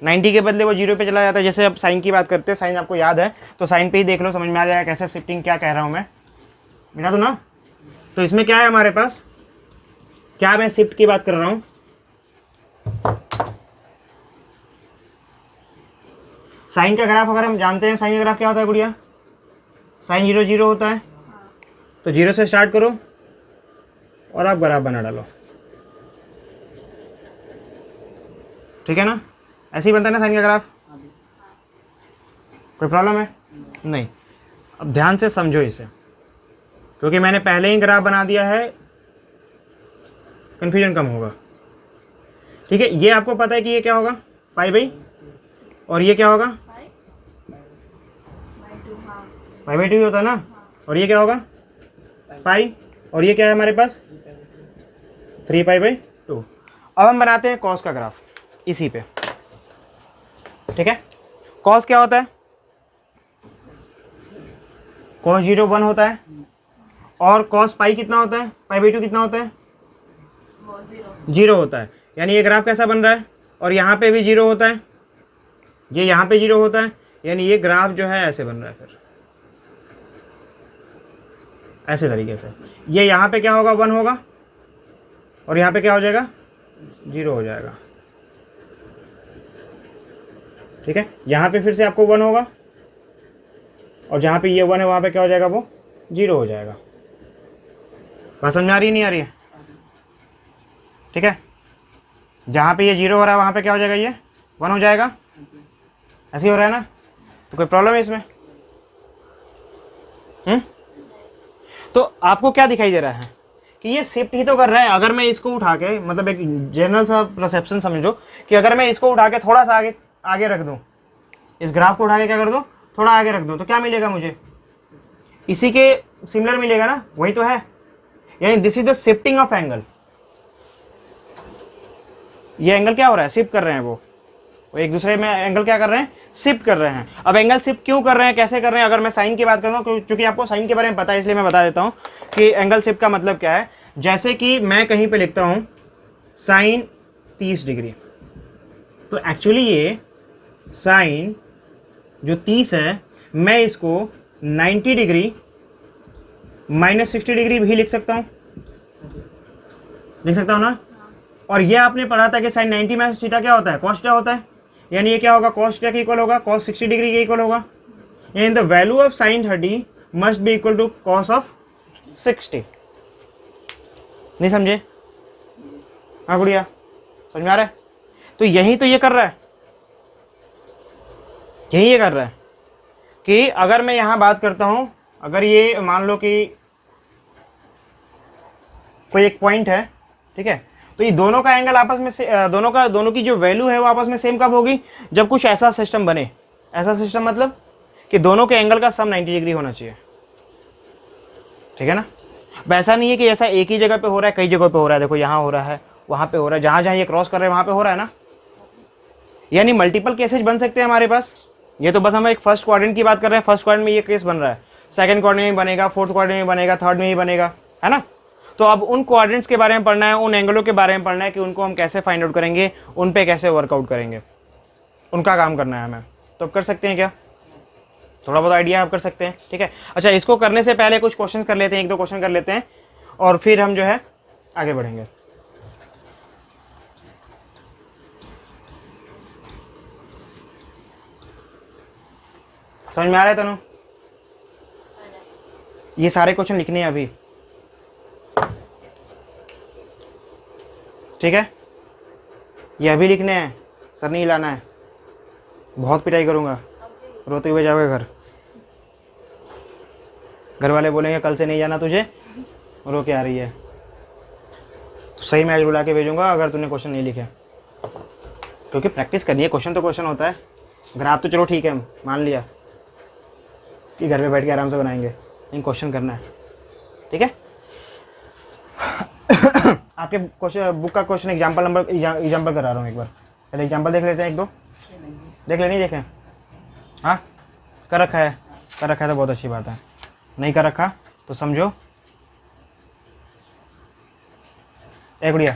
90 के बदले वो 0 पे चला जाता है। जैसे अब साइन की बात करते हैं, साइन आपको याद है तो साइन पे ही देख लो, समझ में आ जाएगा कैसे शिफ्टिंग, क्या कह रहा हूँ मैं, मिला दो ना। तो इसमें क्या है हमारे पास? क्या मैं शिफ्ट की बात कर रहा हूँ? साइन का ग्राफ अगर हम जानते हैं, साइन का ग्राफ क्या होता है गुड़िया? साइन 0 0 होता है। तो 0 से स्टार्ट करो और आप ग्राफ बना डालो, ठीक है ना। ऐसे ही बनता है ना साइन का ग्राफ। कोई प्रॉब्लम है? नहीं। अब ध्यान से समझो इसे, क्योंकि मैंने पहले ही ग्राफ बना दिया है, कन्फ्यूजन कम होगा, ठीक है। ये आपको पता है कि ये क्या होगा? पाई/, और ये क्या होगा? पाई/2 ही होता है ना। और ये क्या होगा? पाई, और ये क्या है हमारे पास? 3 पाई/2। अब हम बनाते हैं कॉस का ग्राफ इसी पे, ठीक है। कॉस क्या होता है? कॉस 0 1 होता है, और कॉस पाई कितना होता है? पाई/2 कितना होता है? 0 होता है। यानी ये ग्राफ कैसा बन रहा है? और यहाँ पे भी 0 होता है, ये यहाँ पे 0 होता है, यानी ये ग्राफ जो है ऐसे बन रहा है। फिर ऐसे तरीके से ये यहाँ पे क्या होगा? 1 होगा, और यहाँ पे क्या हो जाएगा? 0 हो जाएगा, ठीक है। यहाँ पे फिर से आपको 1 होगा, और जहाँ पे ये 1 है वहाँ पे क्या हो जाएगा? वो 0 हो जाएगा। बात समझ में आ रही है नहीं आ रही है? ठीक है। जहाँ पे ये 0 हो रहा है वहाँ पे क्या हो जाएगा? ये 1 हो जाएगा, ऐसे ही हो रहा है ना? तो कोई प्रॉब्लम है इसमें? तो आपको क्या दिखाई दे रहा है कि ये शिफ्ट ही तो कर रहा है। अगर मैं इसको उठा के, मतलब एक जनरल सा परसेप्शन समझो कि अगर मैं इसको उठा के थोड़ा सा आगे आगे रख दूं, इस ग्राफ को उठा के क्या कर दूं, थोड़ा आगे रख दूं, तो क्या मिलेगा मुझे? इसी के सिमिलर मिलेगा ना, वही तो है। यानी this is the shifting of angle. ये एंगल क्या हो रहा है, शिफ्ट कर रहे हैं वो एक दूसरे में एंगल क्या कर रहे हैं, शिफ्ट कर रहे हैं। अब एंगल शिफ्ट क्यों कर रहे हैं, कैसे कर रहे हैं? अगर मैं साइन की बात करता हूँ, क्योंकि आपको साइन के बारे में पता है इसलिए मैं बता देता हूँ कि एंगल शिफ्ट का मतलब क्या है। जैसे कि मैं कहीं पे लिखता हूँ साइन 30 डिग्री, तो एक्चुअली ये साइन जो 30 है, मैं इसको 90 डिग्री -60 डिग्री भी लिख सकता हूँ, लिख सकता हूँ ना? और ये आपने पढ़ा था कि साइन 90 माइनस थीटा क्या होता है, कॉस क्या होता है। यानी ये क्या होगा, कॉस क्या के इक्वल होगा, कॉस 60 डिग्री के इक्वल होगा। यानी the value of sine 30 must be equal to cos of 60। नहीं समझे? हाँ गुड़िया, समझ में आ रहा है? तो यही तो ये कर रहा है, यही ये कर रहा है कि अगर मैं यहां बात करता हूं, अगर ये मान लो कि कोई एक पॉइंट है, ठीक है, तो ये दोनों का एंगल आपस में दोनों की जो वैल्यू है वो आपस में सेम कब होगी, जब कुछ ऐसा सिस्टम बने। ऐसा सिस्टम मतलब कि दोनों के एंगल का सम 90 डिग्री होना चाहिए, ठीक है ना? अब ऐसा नहीं है कि ऐसा एक ही जगह पे हो रहा है, कई जगह पे हो रहा है। देखो यहाँ हो रहा है, वहां पे हो रहा है, जहां जहां ये क्रॉस कर रहे हैं वहां पे हो रहा है ना। यानी मल्टीपल केसेज बन सकते हैं हमारे पास। ये तो बस हम एक फर्स्ट क्वाड्रेंट की बात कर रहे हैं, फर्स्ट क्वाड्रेंट में ये केस बन रहा है, सेकंड क्वाड्रेंट में बनेगा, फोर्थ क्वाड्रेंट में बनेगा, थर्ड में ही बनेगा, है ना? तो अब उन क्वाड्रेंट्स के बारे में पढ़ना है, उन एंगलों के बारे में पढ़ना है कि उनको हम कैसे फाइंड आउट करेंगे, उन पे कैसे वर्कआउट करेंगे, उनका काम करना है हमें। तो अब कर सकते हैं क्या? थोड़ा बहुत आइडिया आप कर सकते हैं, ठीक है? अच्छा, इसको करने से पहले कुछ क्वेश्चन कर लेते हैं, 1-2 क्वेश्चन कर लेते हैं और फिर हम जो है आगे बढ़ेंगे। समझ में आ रहा है तनु? ये सारे क्वेश्चन लिखने हैं अभी, ठीक है? ये अभी लिखने हैं, सर नहीं लाना है, बहुत पिटाई करूंगा, रोते हुए जाओगे घर वाले बोलेंगे कल से नहीं जाना तुझे, रो के आ रही है। तो सही मैच बुला के भेजूंगा अगर तूने क्वेश्चन नहीं लिखे, क्योंकि प्रैक्टिस करनी है। क्वेश्चन तो क्वेश्चन होता है, ग्राफ तो चलो ठीक है मान लिया कि घर में बैठ के आराम से बनाएंगे, लेकिन क्वेश्चन करना है, ठीक है? आपके क्वेश्चन बुक का क्वेश्चन एग्जाम्पल करा रहा हूँ एक बार, पहले एग्जाम्पल देख लेते हैं, 1-2 देख ले, नहीं देखें? हाँ कर रखा है, कर रखा है तो बहुत अच्छी बात है, नहीं कर रखा तो समझो। ए गुड़िया,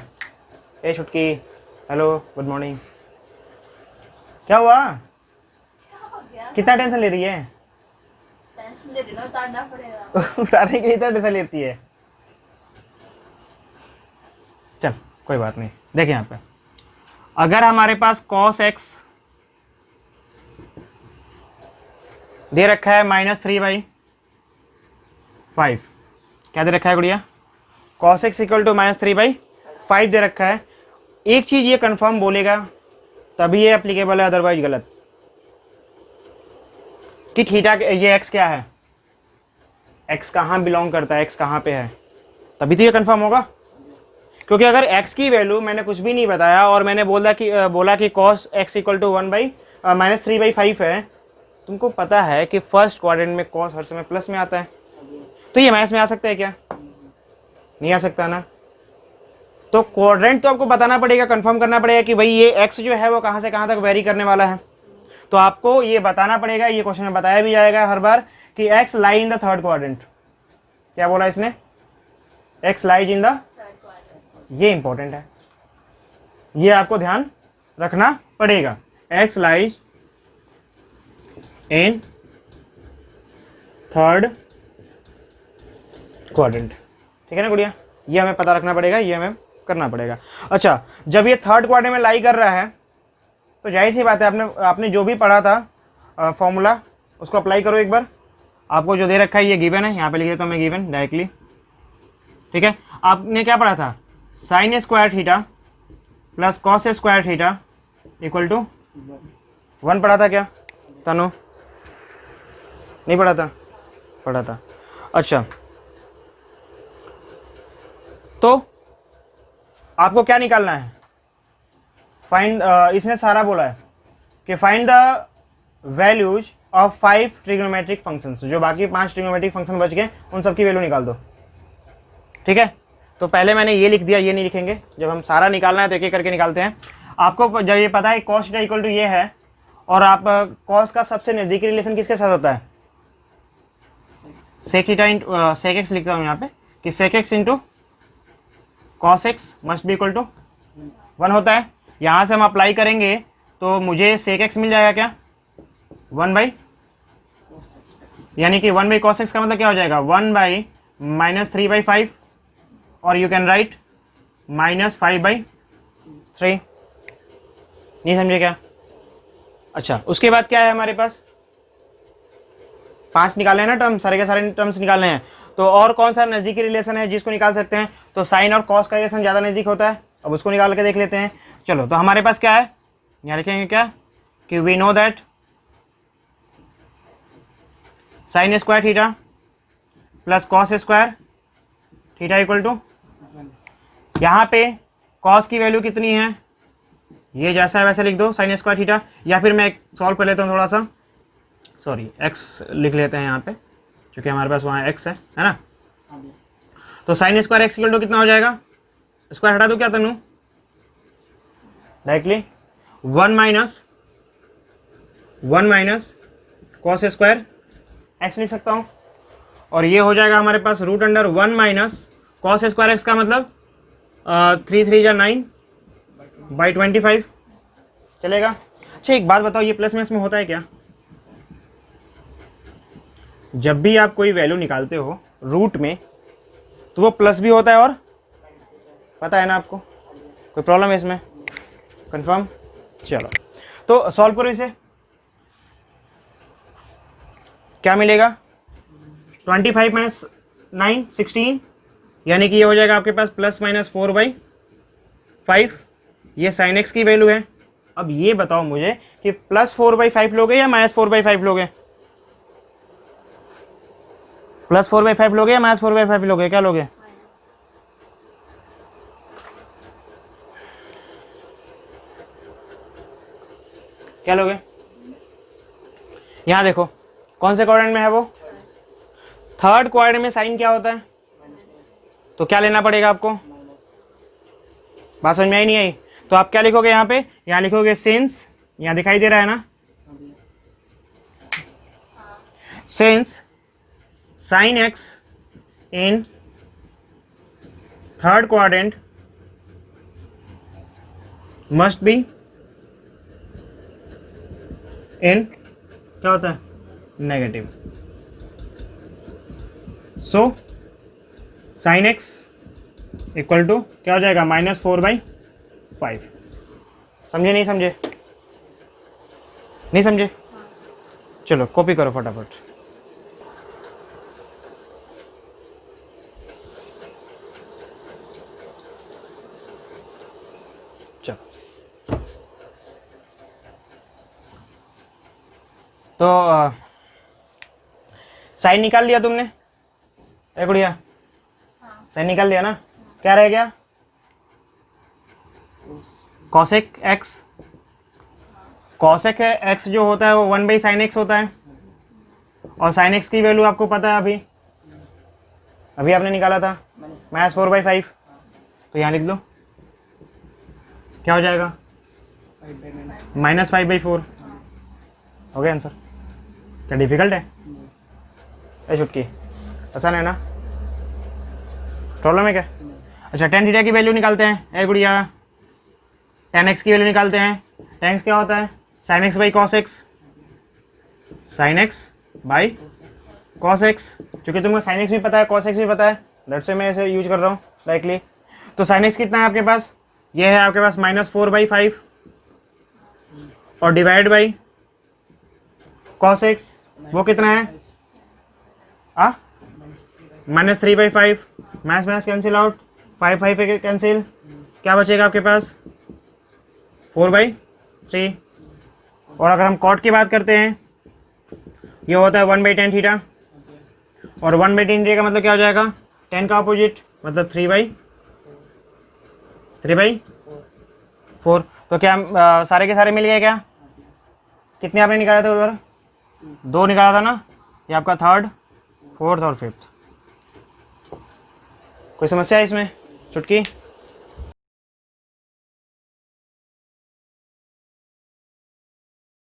ए छुटकी, हेलो गुड मॉर्निंग। क्या हुआ, कितना टेंशन ले रही है? टेंशन ले रही ना, उतारना पड़ेगा। उतारने के लिए इतना टेंशन लेती है? चल कोई बात नहीं। देखिए यहाँ पे अगर हमारे पास cos x दे रखा है -3/5, क्या दे रखा है गुड़िया? cos x इक्वल टू -3/5 दे रखा है। एक चीज ये कंफर्म बोलेगा तभी ये एप्लीकेबल है, अदरवाइज गलत। कि थीटा ये x क्या है, x कहाँ बिलोंग करता है, x कहाँ पे है, तभी तो ये कंफर्म होगा। क्योंकि अगर x की वैल्यू मैंने कुछ भी नहीं बताया और मैंने बोला कि cos x इक्वल टू -3/5 है, तुमको पता है कि फर्स्ट क्वाड्रेंट में cos हर समय प्लस में आता है, तो ये माइनस में आ सकता है क्या? नहीं आ सकता ना। तो क्वाड्रेंट तो आपको बताना पड़ेगा, कंफर्म करना पड़ेगा कि भाई ये x जो है वो कहाँ से कहाँ तक वेरी करने वाला है। तो आपको ये बताना पड़ेगा, ये क्वेश्चन में बताया भी जाएगा हर बार कि x lie in the third quadrant. क्या बोला इसने? x लाइज इन द, ये इंपॉर्टेंट है, ये आपको ध्यान रखना पड़ेगा। x lies in third quadrant, ठीक है ना गुड़िया? ये हमें पता रखना पड़ेगा, ये हमें करना पड़ेगा। अच्छा, जब ये थर्ड क्वाड्रेंट में लाई कर रहा है तो जाहिर सी बात है आपने जो भी पढ़ा था फॉर्मूला उसको अप्लाई करो एक बार। आपको जो दे रखा है ये गिवन है, यहाँ पे लिख देता हूँ मैं गिवन डायरेक्टली, ठीक है? आपने क्या पढ़ा था? sin² theta plus cos² theta equal to 1 पढ़ा था क्या तनु? नहीं पढ़ा था? पढ़ा था। अच्छा, तो आपको क्या निकालना है? फाइंड, इसने सारा बोला है कि find the values of 5 trigonometric functions. जो बाकी 5 ट्रिग्नोमेट्रिक फंक्शन बच गए उन सबकी वैल्यू निकाल दो। ठीक है, तो पहले मैंने ये लिख दिया, ये नहीं लिखेंगे। जब हम सारा निकालना है तो एक एक करके निकालते हैं। आपको जब ये पता है कॉस थीटा इक्वल टू ये है, और आप कॉस का सबसे नज़दीकी रिलेशन किसके साथ होता है? Sec theta into sec x लिखता हूँ यहाँ पे कि sec x into cos x must be equal to 1 होता है। यहाँ से हम अप्लाई करेंगे तो मुझे सेक एक्स मिल जाएगा क्या? 1 बाई, यानी कि 1 बाई कॉस एक्स का मतलब क्या हो जाएगा? 1 बाई -3/5, और यू कैन राइट -5/3। नहीं समझे क्या? अच्छा, उसके बाद क्या है हमारे पास? 5 निकाले हैं ना टर्म, सारे के सारे टर्म्स निकालने हैं। तो और कौन सा नज़दीकी रिलेशन है जिसको निकाल सकते हैं? तो साइन और कॉस का रिलेशन ज़्यादा नज़दीक होता है। अब उसको निकाल के देख लेते हैं। चलो, तो हमारे पास क्या है, यहाँ लिखेंगे क्या कि we know that sine square theta plus cos square theta equal to, यहाँ पे कॉस की वैल्यू कितनी है? ये जैसा है वैसे लिख दो, साइन स्क्वायर थीटा। या फिर मैं सॉल्व कर लेता हूँ थोड़ा सा, सॉरी एक्स लिख लेते हैं यहाँ पे, क्योंकि हमारे पास वहाँ एक्स है ना। तो sine square x equal to कितना हो जाएगा? स्क्वायर हटा दो क्या Tanu? Directly 1 minus cos square x लिख सकता हूँ, और ये हो जाएगा हमारे पास √1 माइनस कॉस स्क्वायर एक्स का मतलब 3 3 9 बाई 25 चलेगा। अच्छा, एक बात बताओ, ये प्लस में इसमें होता है क्या? जब भी आप कोई वैल्यू निकालते हो रूट में तो वो प्लस भी होता है, और पता है ना आपको? कोई प्रॉब्लम है इसमें? कंफर्म? चलो, तो सॉल्व करो इसे। क्या मिलेगा? 25 माइनस 9 16, यानी कि ये हो जाएगा आपके पास +-4/5। ये साइन एक्स की वैल्यू है। अब ये बताओ मुझे कि +4/5 लोगे या -4/5 लोगे? +4/5 लोगे या -4/5 लोगे? क्या लोगे? क्या लोगे? यहां देखो, कौन से क्वाड्रेंट में है वो? थर्ड क्वाड्रेंट में साइन क्या होता है? तो क्या लेना पड़ेगा आपको? बात समझ में आई नहीं आई? तो आप क्या लिखोगे यहाँ पे? यहाँ लिखोगे सिंस, यहाँ दिखाई दे रहा है ना, since sine x in third quadrant must be in, क्या होता है? Negative. So sine x equal to क्या हो जाएगा? -4/5। समझे नहीं समझे? नहीं समझे? चलो कॉपी करो फटाफट। चलो, तो साइन निकाल लिया तुमने? ए गुड़िया, साइन निकाल लिया ना? क्या रह गया? Cosec x. कॉसेक एक्स जो होता है वो 1/sin x होता है, और साइन एक्स की वैल्यू आपको पता है, अभी आपने निकाला था -4/5। तो यहाँ लिख दो, क्या हो जाएगा? -5/4 हो गया आंसर। क्या डिफिकल्ट है? ए छुटकी, आसान है ना? प्रॉब्लम है क्या? अच्छा, tan थीटा की वैल्यू निकालते हैं। ए गुड़िया, tan x की वैल्यू निकालते हैं। tan x क्या होता है? sin x by cos x, sin x by cos x। क्योंकि तुमको sin x भी पता है, cos x भी पता है, दैट्स व्हाई मैं ऐसे यूज कर रहा हूँ डायरेक्टली। तो sin x कितना है आपके पास? ये है आपके पास -4/5, और डिवाइड बाई cos x वो कितना है? -3/5। मैथ्स कैंसिल आउट, 5 कैंसिल, क्या बचेगा आपके पास? 4/3। और अगर हम कॉट की बात करते हैं, ये होता है 1/10 थीटा, और 1/10 थीटा का मतलब क्या हो जाएगा, 10 का अपोजिट मतलब 3/4। तो क्या सारे के सारे मिल गए क्या? कितने आपने निकाला था उधर? 2 निकाला था ना, ये आपका थर्ड, फोर्थ और फिफ्थ। कोई समस्या है इसमें चुटकी?